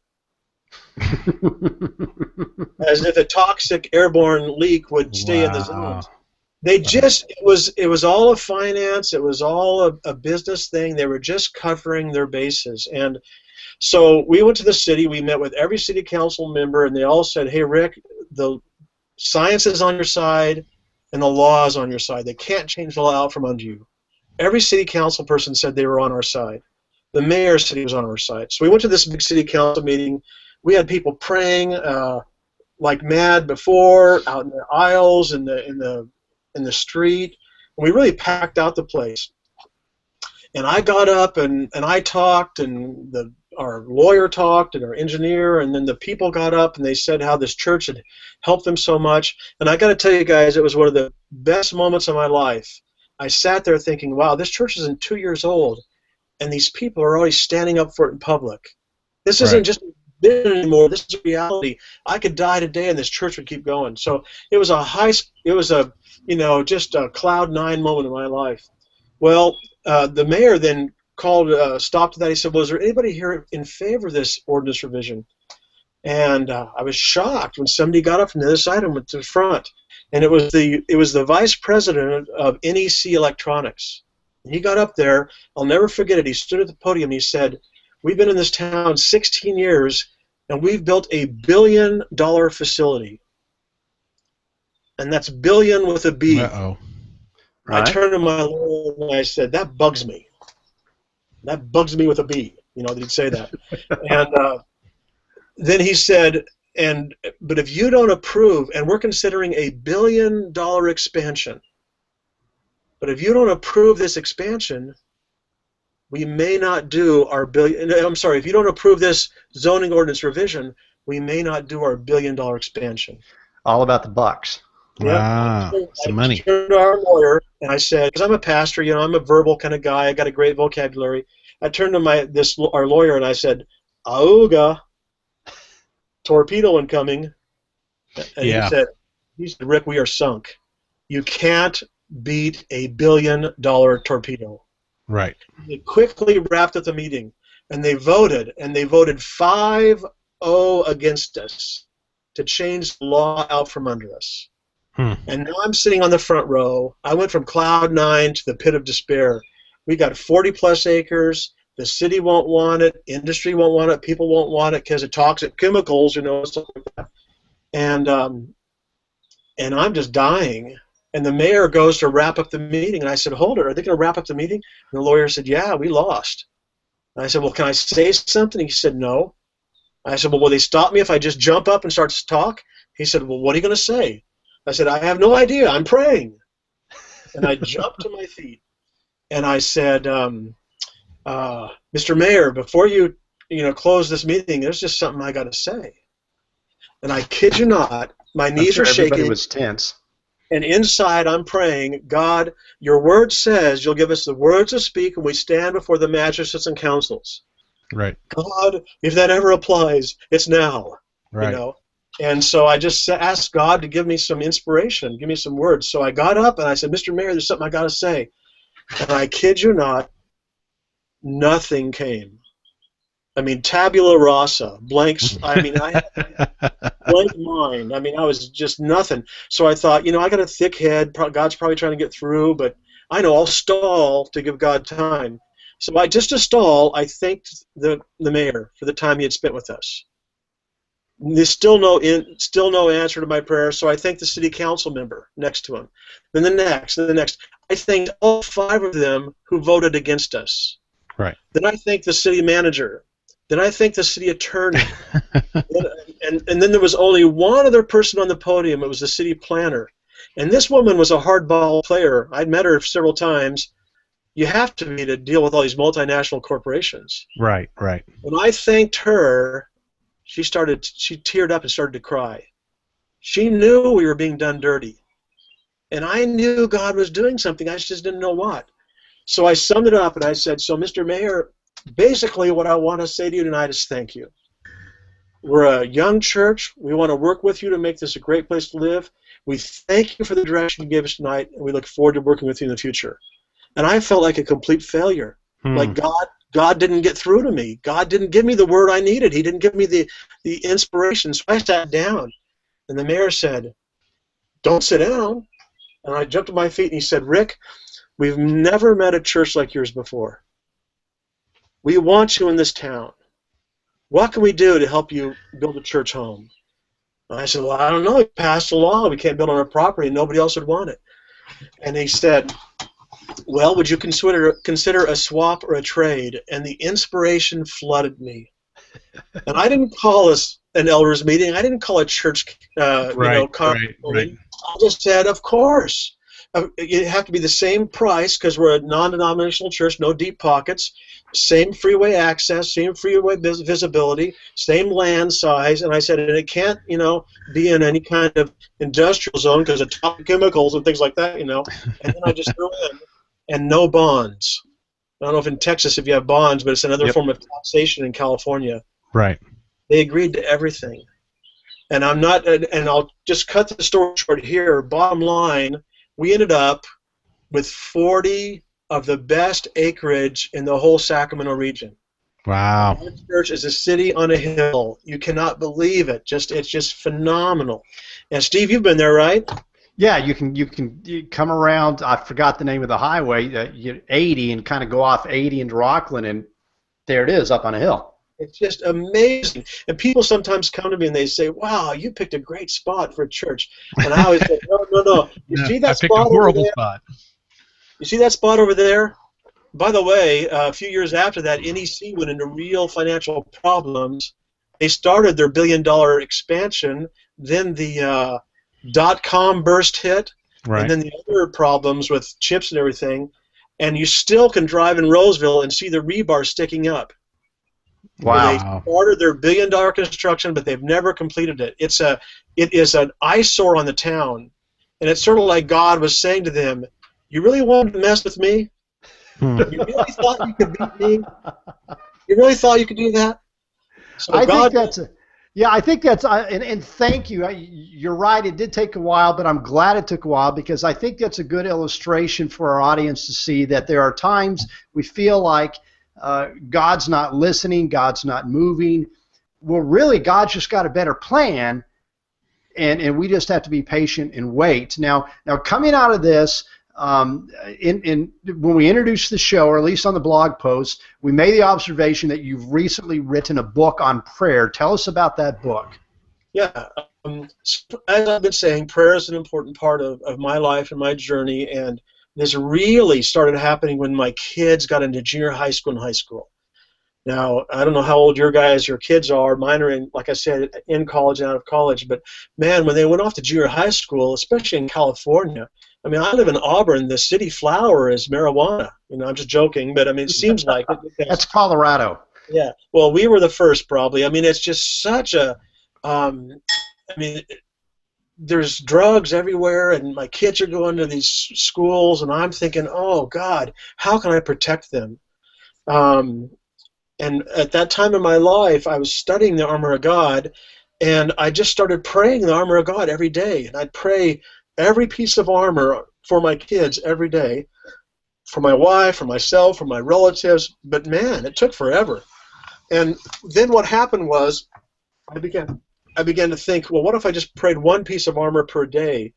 Speaker 3: As if a toxic airborne leak would stay in the zone. They just, it was all a finance, it was all a business thing. They were just covering their bases. And so we went to the city, we met with every city council member, and they all said, hey, Rick, the science is on your side and the law is on your side. They can't change the law out from under you. Every city council person said they were on our side. The mayor said he was on our side. So we went to this big city council meeting. We had people praying like mad before, out in the aisles, in the street, and we really packed out the place. And I got up and I talked, and our lawyer talked, and our engineer, and then the people got up and they said how this church had helped them so much. And I got to tell you guys, it was one of the best moments of my life. I sat there thinking, wow, this church isn't 2 years old, and these people are already standing up for it in public. This isn't just anymore. This is reality. I could die today, and this church would keep going. So it was just a cloud nine moment in my life. Well, the mayor then stopped that. He said, well, is there anybody here in favor of this ordinance revision? And I was shocked when somebody got up from the other side and went to the front. And it was the vice president of NEC Electronics. And he got up there. I'll never forget it. He stood at the podium and he said, we've been in this town 16 years, and we've built a $1 billion facility. And that's billion with a B.
Speaker 1: Uh-oh.
Speaker 3: Right. I turned to my lawyer and I said, that bugs me. That bugs me with a B. That he'd say that. And then he said, but if you don't approve, and we're considering a $1 billion expansion, but if you don't approve this expansion, we may not do our billion. I'm sorry, if you don't approve this zoning ordinance revision, we may not do our billion-dollar expansion.
Speaker 2: All about the bucks.
Speaker 1: Wow,
Speaker 3: Yeah.
Speaker 1: some
Speaker 3: I
Speaker 1: money.
Speaker 3: turned to our lawyer and I said, because I'm a pastor, you know, I'm a verbal kind of guy. I got a great vocabulary. I turned to our lawyer and I said, "Auga, torpedo incoming." And
Speaker 1: Yeah.
Speaker 3: he said, "Rick, we are sunk. You can't beat a billion-dollar torpedo."
Speaker 1: Right.
Speaker 3: They quickly wrapped up the meeting, and they voted 5-0 against us to change the law out from under us. And now I'm sitting on the front row. I went from cloud 9 to the pit of despair. We got 40-plus acres. The city won't want it. Industry won't want it. People won't want it because of toxic chemicals, you know, stuff like that. And I'm just dying. And the mayor goes to wrap up the meeting, and I said, "Hold it, are they going to wrap up the meeting?" And the lawyer said, "Yeah, we lost." And I said, "Well, can I say something?" He said, "No." I said, "Well, will they stop me if I just jump up and start to talk?" He said, "Well, what are you going to say?" I said, "I have no idea. I'm praying." And I jumped to my feet, and I said, "Mr. Mayor, before you close this meeting, there's just something I got to say." And I kid you not, my knees are shaking.
Speaker 2: Everybody was tense.
Speaker 3: And inside I'm praying, "God, your word says you'll give us the words to speak when we stand before the magistrates and councils."
Speaker 1: Right.
Speaker 3: God, if that ever applies, it's now.
Speaker 1: Right.
Speaker 3: You know? And so I just asked God to give me some inspiration, give me some words. So I got up and I said, "Mr. Mayor, there's something I got to say." And I kid you not, nothing came. I mean, tabula rasa, blanks. I mean, I had blank mind. I mean, I was just nothing. So I thought, I got a thick head. God's probably trying to get through, but I know I'll stall to give God time. So to stall, I thanked the mayor for the time he had spent with us. There's still no answer to my prayer, so I thanked the city council member next to him. Then the next, and the next. I thanked all 5 of them who voted against us.
Speaker 1: Right.
Speaker 3: Then I thanked the city manager. Then I thanked the city attorney. and then there was only one other person on the podium. It was the city planner. And this woman was a hardball player. I'd met her several times. You have to be to deal with all these multinational corporations.
Speaker 1: Right, right.
Speaker 3: When I thanked her, she teared up and started to cry. She knew we were being done dirty. And I knew God was doing something. I just didn't know what. So I summed it up and I said, "So, Mr. Mayor, basically what I want to say to you tonight is thank you. We're a young church. We want to work with you to make this a great place to live. We thank you for the direction you gave us tonight, and we look forward to working with you in the future." And I felt like a complete failure. Like God didn't get through to me. God didn't give me the word I needed. He didn't give me the inspiration. So I sat down, and the mayor said, "Don't sit down." And I jumped to my feet, and he said, "Rick, we've never met a church like yours before. We want you in this town. What can we do to help you build a church home?" And I said, "Well, I don't know. We passed a law. We can't build on our property. Nobody else would want it." And he said, "Well, would you consider a swap or a trade?" And the inspiration flooded me. And I didn't call this an elders meeting. I didn't call a church conference meeting. I just said, "Of course. It have to be the same price because we're a non-denominational church, no deep pockets, same freeway access, same freeway visibility, same land size." And I said, "And it can't, be in any kind of industrial zone because of toxic chemicals and things like that, And then I just threw in, and no bonds. I don't know if in Texas if you have bonds, but it's another form of taxation in California.
Speaker 1: Right.
Speaker 3: They agreed to everything. And I'll just cut the story short here. Bottom line, we ended up with 40 of the best acreage in the whole Sacramento region.
Speaker 1: Wow.
Speaker 3: Our church is a city on a hill. You cannot believe it. It's just phenomenal. And Steve, you've been there, right?
Speaker 2: Yeah, you come around. I forgot the name of the highway. 80 and kind of go off 80 into Rockland, and there it is up on a hill.
Speaker 3: It's just amazing. And people sometimes come to me and they say, "Wow, you picked a great spot for a church." And I always say, No. You see that spot over there? You see that spot over there? By the way, a few years after that, NEC went into real financial problems. They started their billion-dollar expansion. Then the .com burst hit, and then the other problems with chips and everything. And you still can drive in Roseville and see the rebar sticking up.
Speaker 2: Wow.
Speaker 3: They started their billion-dollar construction, but they've never completed it. It is an eyesore on the town, and it's sort of like God was saying to them, "You really wanted to mess with me? You really thought you could beat me? You really thought you could do that?" So
Speaker 2: I
Speaker 3: God,
Speaker 2: think that's I think that's and thank you. You're right. It did take a while, but I'm glad it took a while because I think that's a good illustration for our audience to see that there are times we feel like God's not listening, God's not moving. Well, really, God's just got a better plan, and we just have to be patient and wait. Now coming out of this. When we introduced the show, or at least on the blog post, we made the observation that you've recently written a book on prayer. Tell us about that book.
Speaker 3: Yeah, so as I've been saying, prayer is an important part of my life and my journey, and this really started happening when my kids got into junior high school and high school. Now, I don't know how old your kids are. Mine are in, like I said, in college and out of college. But man, when they went off to junior high school, especially in California, I mean, I live in Auburn. The city flower is marijuana. I'm just joking, but I mean, it seems like it.
Speaker 2: That's Colorado.
Speaker 3: Yeah. Well, we were the first, probably. I mean, it's just such a. There's drugs everywhere, and my kids are going to these schools, and I'm thinking, oh God, how can I protect them? And at that time in my life, I was studying the armor of God, and I just started praying the armor of God every day. And I'd pray every piece of armor for my kids every day, for my wife, for myself, for my relatives. But man, it took forever. And then what happened was I began to think, well, what if I just prayed one piece of armor per day?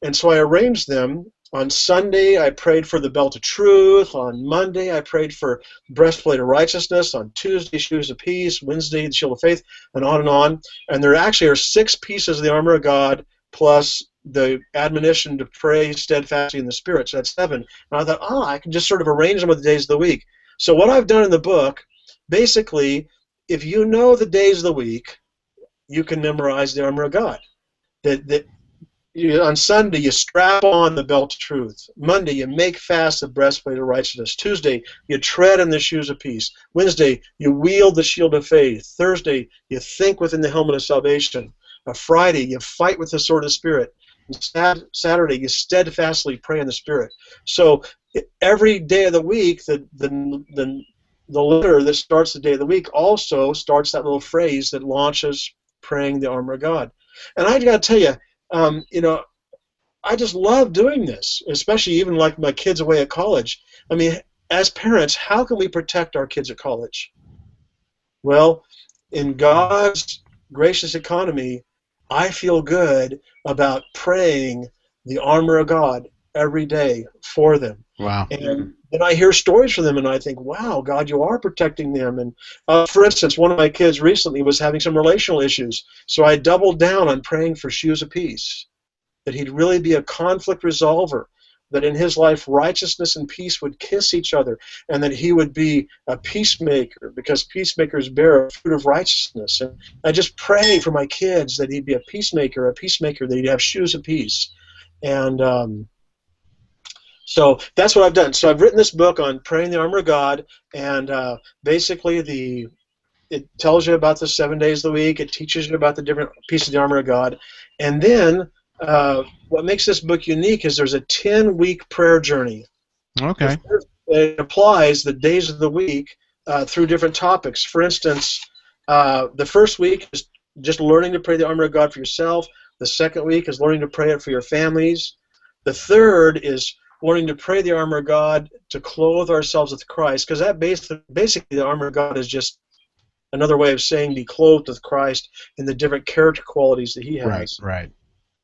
Speaker 3: And so I arranged them. On Sunday, I prayed for the belt of truth. On Monday, I prayed for breastplate of righteousness. On Tuesday, shoes of peace. Wednesday, the shield of faith, and on and on. And there actually are 6 pieces of the armor of God plus the admonition to pray steadfastly in the Spirit. So that's 7. And I thought, I can just sort of arrange them with the days of the week. So what I've done in the book, basically, if you know the days of the week, you can memorize the armor of God. On Sunday, you strap on the belt of truth. Monday, you make fast the breastplate of righteousness. Tuesday, you tread in the shoes of peace. Wednesday, you wield the shield of faith. Thursday, you think within the helmet of salvation. Friday, you fight with the sword of the Spirit. And Saturday, you steadfastly pray in the Spirit. So every day of the week, the letter that starts the day of the week also starts that little phrase that launches praying the armor of God. And I got to tell you, I just love doing this, especially even like my kids away at college. I mean, as parents, how can we protect our kids at college? Well, in God's gracious economy, I feel good about praying the armor of God every day for them.
Speaker 1: Wow.
Speaker 3: And then I hear stories from them, and I think, wow, God, you are protecting them. And for instance, one of my kids recently was having some relational issues, so I doubled down on praying for shoes of peace, that he'd really be a conflict resolver, that in his life righteousness and peace would kiss each other, and that he would be a peacemaker, because peacemakers bear a fruit of righteousness. And I just pray for my kids that he'd be a peacemaker, that he'd have shoes of peace. And so that's what I've done. So I've written this book on praying the armor of God, and basically it tells you about the 7 days of the week. It teaches you about the different pieces of the armor of God. And then what makes this book unique is there's a 10-week prayer journey.
Speaker 1: Okay.
Speaker 3: It applies the days of the week through different topics. For instance, the first week is just learning to pray the armor of God for yourself. The second week is learning to pray it for your families. The third is learning to pray the armor of God to clothe ourselves with Christ, because that basically the armor of God is just another way of saying be clothed with Christ in the different character qualities that he has.
Speaker 1: Right.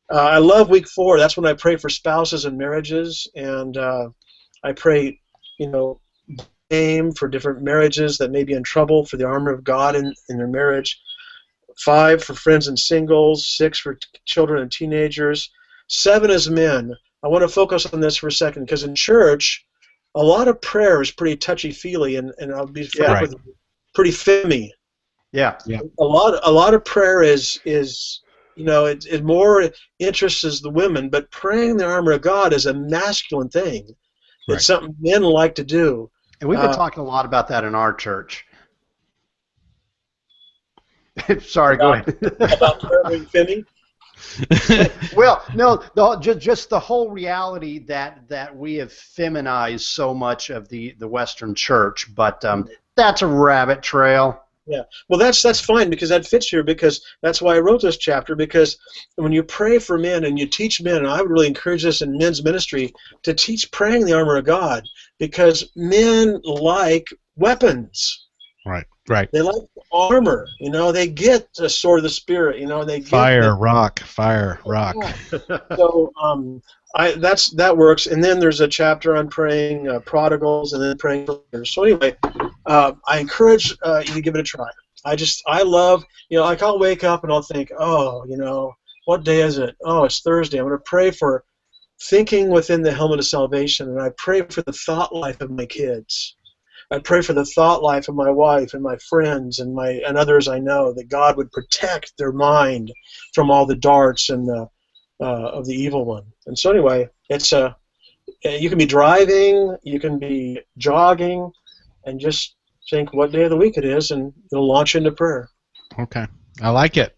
Speaker 3: I love week 4. That's when I pray for spouses and marriages, and I pray, name for different marriages that may be in trouble for the armor of God in their marriage. 5 for friends and singles. 6 for children and teenagers. 7 is men. I want to focus on this for a second, because in church, a lot of prayer is pretty touchy-feely, and I'll be frank with you, pretty femmy.
Speaker 2: Yeah.
Speaker 3: A lot of prayer is it more interests the women, but praying the armor of God is a masculine thing. Right. It's something men like to do.
Speaker 2: And we've been talking a lot about that in our church. Sorry, go ahead.
Speaker 3: About prayer Finney?
Speaker 2: Well, no, just the whole reality that we have feminized so much of the Western Church, but that's a rabbit trail.
Speaker 3: Yeah, well, that's fine, because that fits here, because that's why I wrote this chapter, because when you pray for men and you teach men, and I would really encourage this in men's ministry, to teach praying the armor of God, because men like weapons.
Speaker 1: Right.
Speaker 3: They like armor, they get the sword of the Spirit, they get
Speaker 1: fire, rock.
Speaker 3: So that works. And then there's a chapter on praying prodigals, and then praying for others. So anyway, I encourage you to give it a try. I love, like I'll wake up and I'll think, what day is it? Oh, it's Thursday. I'm going to pray for thinking within the helmet of salvation, and I pray for the thought life of my kids. I pray for the thought life of my wife and my friends and others I know, that God would protect their mind from all the darts and of the evil one. And so anyway, it's you can be driving, you can be jogging, and just think what day of the week it is, and it'll launch into prayer.
Speaker 1: Okay, I like it.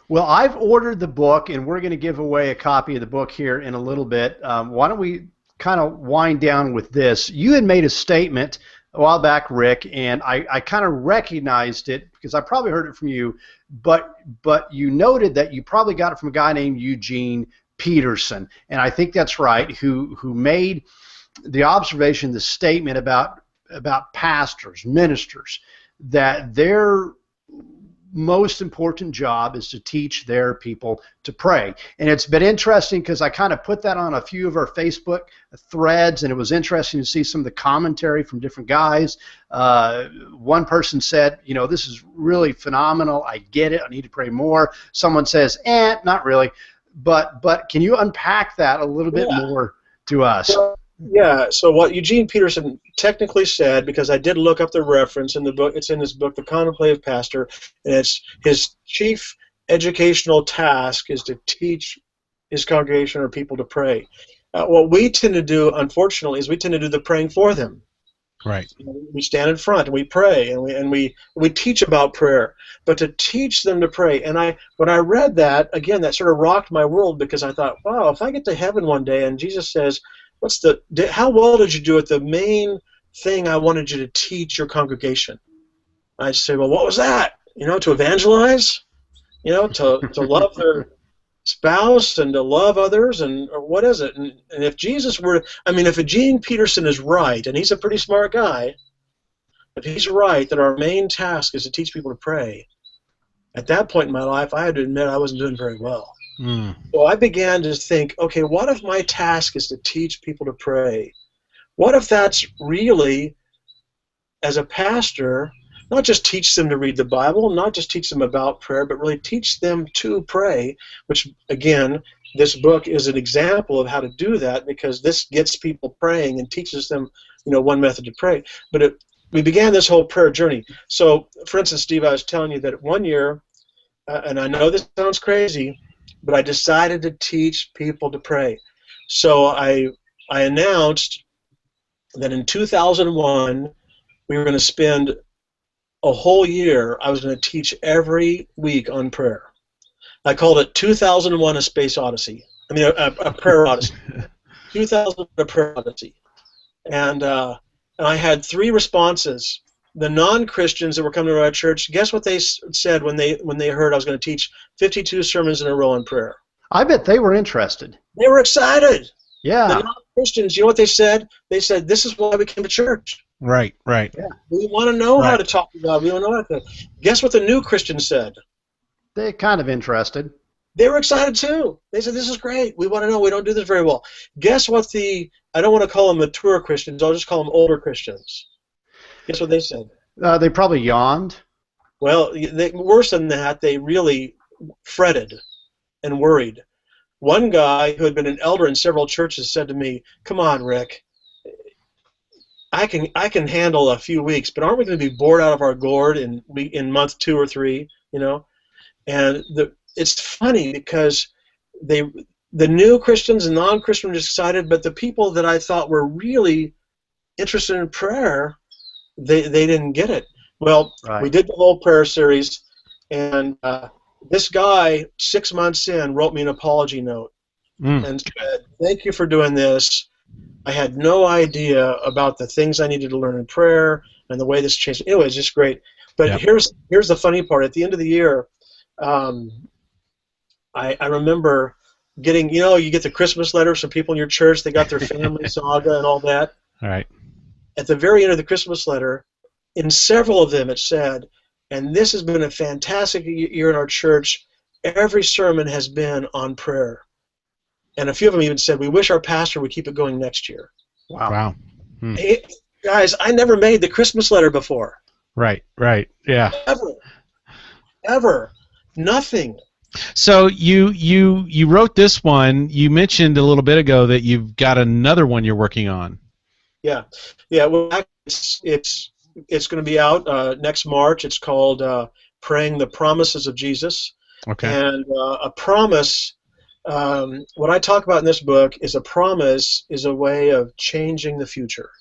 Speaker 2: Well, I've ordered the book, and we're going to give away a copy of the book here in a little bit. Why don't we kind of wind down with this? You had made a statement a while back, Rick, and I kind of recognized it because I probably heard it from you, but you noted that you probably got it from a guy named Eugene Peterson, and I think that's right, who made the observation, the statement about pastors, ministers, that their most important job is to teach their people to pray. And it's been interesting because I kind of put that on a few of our Facebook threads, and it was interesting to see some of the commentary from different guys. One person said, this is really phenomenal. I get it. I need to pray more. Someone says, not really. But can you unpack that a little bit more to us?
Speaker 3: Yeah, so what Eugene Peterson technically said, because I did look up the reference in the book, it's in his book, The Contemplative Pastor, and it's his chief educational task is to teach his congregation or people to pray. What we tend to do, unfortunately, is we tend to do the praying for them.
Speaker 1: Right.
Speaker 3: We stand in front and we pray, and we teach about prayer, but to teach them to pray. And when I read that, again, that sort of rocked my world, because I thought, wow, if I get to heaven one day and Jesus says, how well did you do at the main thing I wanted you to teach your congregation? I'd say, well, what was that? To evangelize? To love their spouse and to love others, or what is it? And if Jesus were, if Eugene Peterson is right, and he's a pretty smart guy, if he's right that our main task is to teach people to pray, at that point in my life, I had to admit I wasn't doing very well. So I began to think, okay, what if my task is to teach people to pray? What if that's really, as a pastor, not just teach them to read the Bible, not just teach them about prayer, but really teach them to pray, which, again, this book is an example of how to do that, because this gets people praying and teaches them, one method to pray. But we began this whole prayer journey. So, for instance, Steve, I was telling you that one year, and I know this sounds crazy, but I decided to teach people to pray. So I announced that in 2001 we were going to spend a whole year. I was going to teach every week on prayer. I called it 2001: A Space Odyssey. A prayer odyssey. 2001: A Prayer Odyssey. And I had 3 responses. The non-Christians that were coming to our church, guess what they said when they heard I was going to teach 52 sermons in a row on prayer?
Speaker 2: I bet they were interested.
Speaker 3: They were excited.
Speaker 2: Yeah.
Speaker 3: The non-Christians, you know what they said? They said, this is why we came to church.
Speaker 1: Right.
Speaker 2: Yeah.
Speaker 3: We want to know how to talk to God. We want to know how to. Guess what the new Christians said?
Speaker 2: They're kind of interested.
Speaker 3: They were excited too. They said, this is great. We want to know. We don't do this very well. Guess what I don't want to call them mature Christians. I'll just call them older Christians. Guess what they said?
Speaker 2: They probably yawned.
Speaker 3: Well, worse than that, they really fretted and worried. One guy who had been an elder in several churches said to me, come on, Rick, I can handle a few weeks, but aren't we going to be bored out of our gourd in month 2 or 3, And it's funny because the new Christians and non-Christians were excited, but the people that I thought were really interested in prayer, they didn't get it. Well, we did the whole prayer series, And this guy, 6 months in, wrote me an apology note and said, "Thank you for doing this. I had no idea about the things I needed to learn in prayer and the way this changed." Anyway, it's just great. But here's the funny part. At the end of the year, I remember getting, you get the Christmas letters from people in your church. They got their family saga and all that.
Speaker 1: All right.
Speaker 3: At the very end of the Christmas letter, in several of them it said, "And this has been a fantastic year in our church. Every sermon has been on prayer." And a few of them even said, "We wish our pastor would keep it going next year."
Speaker 1: Wow.
Speaker 3: Hey, guys, I never made the Christmas letter before.
Speaker 1: Right, yeah.
Speaker 3: Ever. Nothing.
Speaker 1: So you wrote this one. You mentioned a little bit ago that you've got another one you're working on.
Speaker 3: Yeah. Well, it's going to be out next March. It's called "Praying the Promises of Jesus."
Speaker 1: Okay.
Speaker 3: And a promise. What I talk about in this book is a promise is a way of changing the future.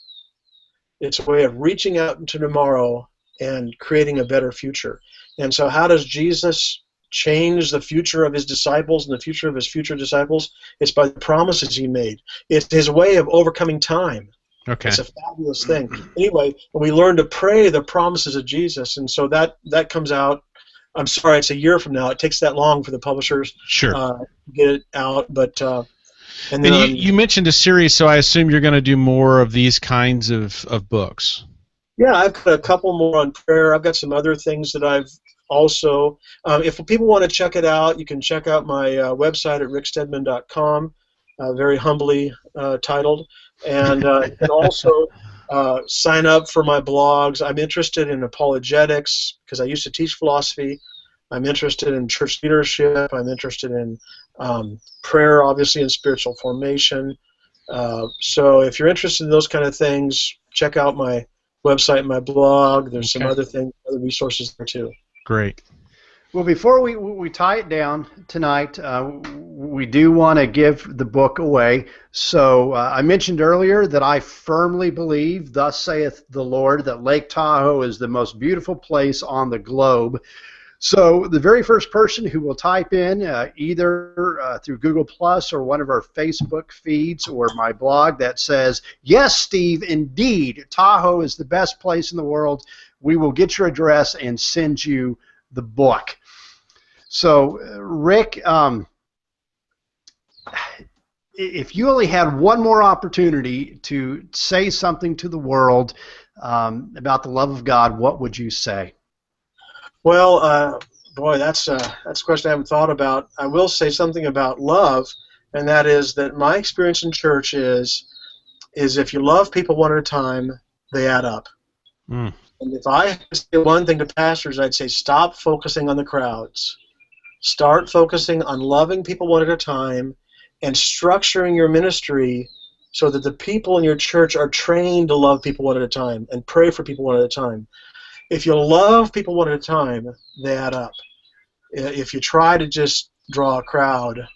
Speaker 3: It's a way of reaching out into tomorrow and creating a better future. And so, how does Jesus change the future of his disciples and the future of his future disciples? It's by the promises he made. It's his way of overcoming time.
Speaker 1: Okay.
Speaker 3: It's a fabulous thing. Anyway, we learn to pray the promises of Jesus, and so that comes out. I'm sorry, it's a year from now. It takes that long for the publishers to get it out, but and then
Speaker 1: you mentioned a series, so I assume you're going to do more of these kinds of books.
Speaker 3: Yeah, I've got a couple more on prayer. I've got some other things that I've also. If people want to check it out, you can check out my website at rickstedman.com, very humbly titled, and you can also sign up for my blogs. I'm interested in apologetics because I used to teach philosophy. I'm interested in church leadership. I'm interested in prayer, obviously, and spiritual formation. So if you're interested in those kind of things, check out my website and my blog. There's some other things, other resources there too.
Speaker 1: Great.
Speaker 2: Well, before we tie it down tonight, we do want to give the book away. So I mentioned earlier that I firmly believe, thus saith the Lord, that Lake Tahoe is the most beautiful place on the globe. So the very first person who will type in either through Google Plus or one of our Facebook feeds or my blog that says, "Yes, Steve, indeed, Tahoe is the best place in the world," we will get your address and send you the book. So, Rick, if you only had one more opportunity to say something to the world about the love of God, what would you say?
Speaker 3: Well, boy, that's a question I haven't thought about. I will say something about love, and that is that my experience in church is if you love people one at a time, they add up. And if I had to say one thing to pastors, I'd say stop focusing on the crowds. Start focusing on loving people one at a time and structuring your ministry so that the people in your church are trained to love people one at a time and pray for people one at a time. If you love people one at a time, they add up. If you try to just draw a crowd,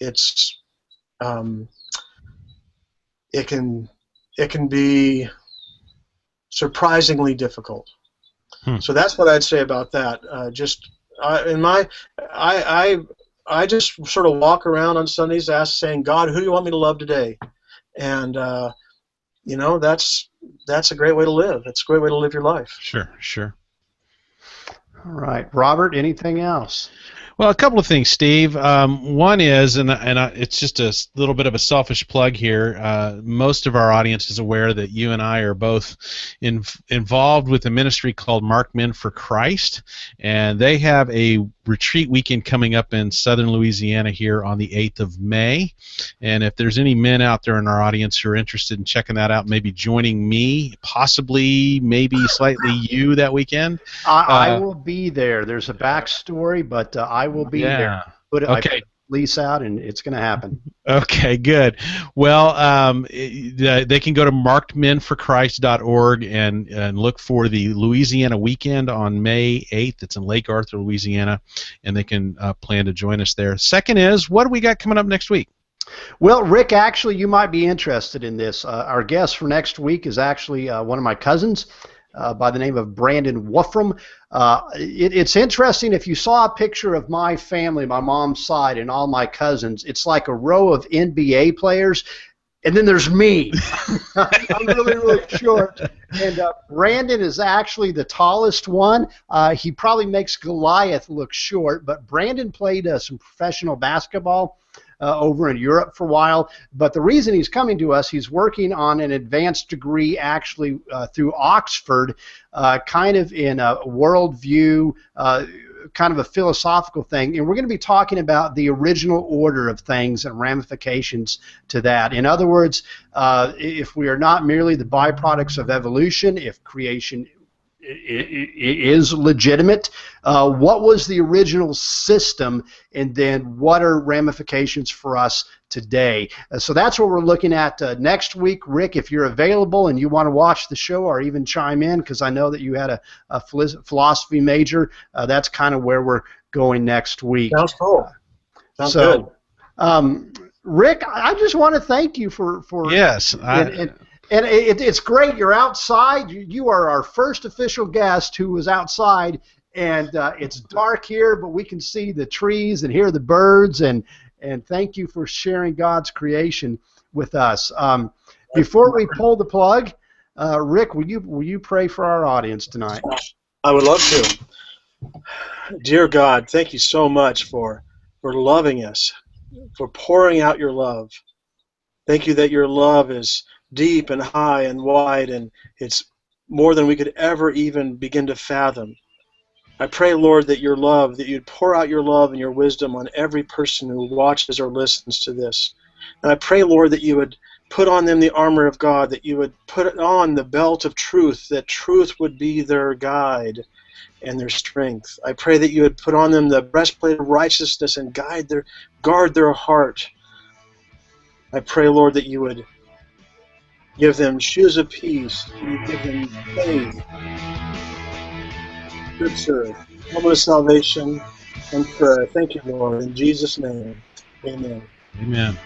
Speaker 3: it can be surprisingly difficult. So that's what I'd say about that. I just sort of walk around on Sundays saying, "God, who do you want me to love today?" And that's a great way to live. It's a great way to live your life.
Speaker 1: Sure.
Speaker 2: All right, Robert. Anything else?
Speaker 1: Well, a couple of things, Steve. One is, and it's just a little bit of a selfish plug here. Most of our audience is aware that you and I are both involved with a ministry called Marked Men for Christ, and they have a retreat weekend coming up in southern Louisiana here on the 8th of May. And if there's any men out there in our audience who are interested in checking that out, maybe joining me, possibly, maybe slightly you that weekend.
Speaker 2: I will be there. There's a backstory, but I will be there. I put lease out, and it's going to happen.
Speaker 1: Okay, good. Well, they can go to markedmenforchrist.org and look for the Louisiana weekend on May 8th. It's in Lake Arthur, Louisiana, and they can plan to join us there. Second is, what do we got coming up next week?
Speaker 2: Well, Rick, actually, you might be interested in this. Our guest for next week is actually one of my cousins. by the name of Brandon Wolfram. It's interesting. If you saw a picture of my family, my mom's side, and all my cousins, it's like a row of NBA players. And then there's me. I'm really, really short. And Brandon is actually the tallest one. He probably makes Goliath look short, but Brandon played some professional basketball over in Europe for a while. But the reason he's coming to us, he's working on an advanced degree actually through Oxford, kind of in a worldview, kind of a philosophical thing, and we're going to be talking about the original order of things and ramifications to that. In other words, if we are not merely the byproducts of evolution, if creation is legitimate, what was the original system, and then what are ramifications for us today? So that's what we're looking at next week. Rick, if you're available and you want to watch the show or even chime in, because I know that you had a philosophy major, that's kind of where we're going next week.
Speaker 3: Sounds cool. Sounds good.
Speaker 2: Rick, I just want to thank you for
Speaker 1: yes.
Speaker 2: And it's great. You're outside. You are our first official guest who was outside, and it's dark here, but we can see the trees and hear the birds, and thank you for sharing God's creation with us. Before we pull the plug, Rick, will you pray for our audience tonight?
Speaker 3: I would love to. Dear God, thank you so much for loving us, for pouring out your love. Thank you that your love is deep and high and wide, and it's more than we could ever even begin to fathom. I pray, Lord, that your love, that you'd pour out your love and your wisdom on every person who watches or listens to this. And I pray, Lord, that you would put on them the armor of God, that you would put on the belt of truth, that truth would be their guide and their strength. I pray that you would put on them the breastplate of righteousness and guard their heart. I pray, Lord, that you would give them shoes of peace. You give them faith, scripture, helmet of salvation, and prayer. Thank you, Lord. In Jesus' name, amen.
Speaker 1: Amen.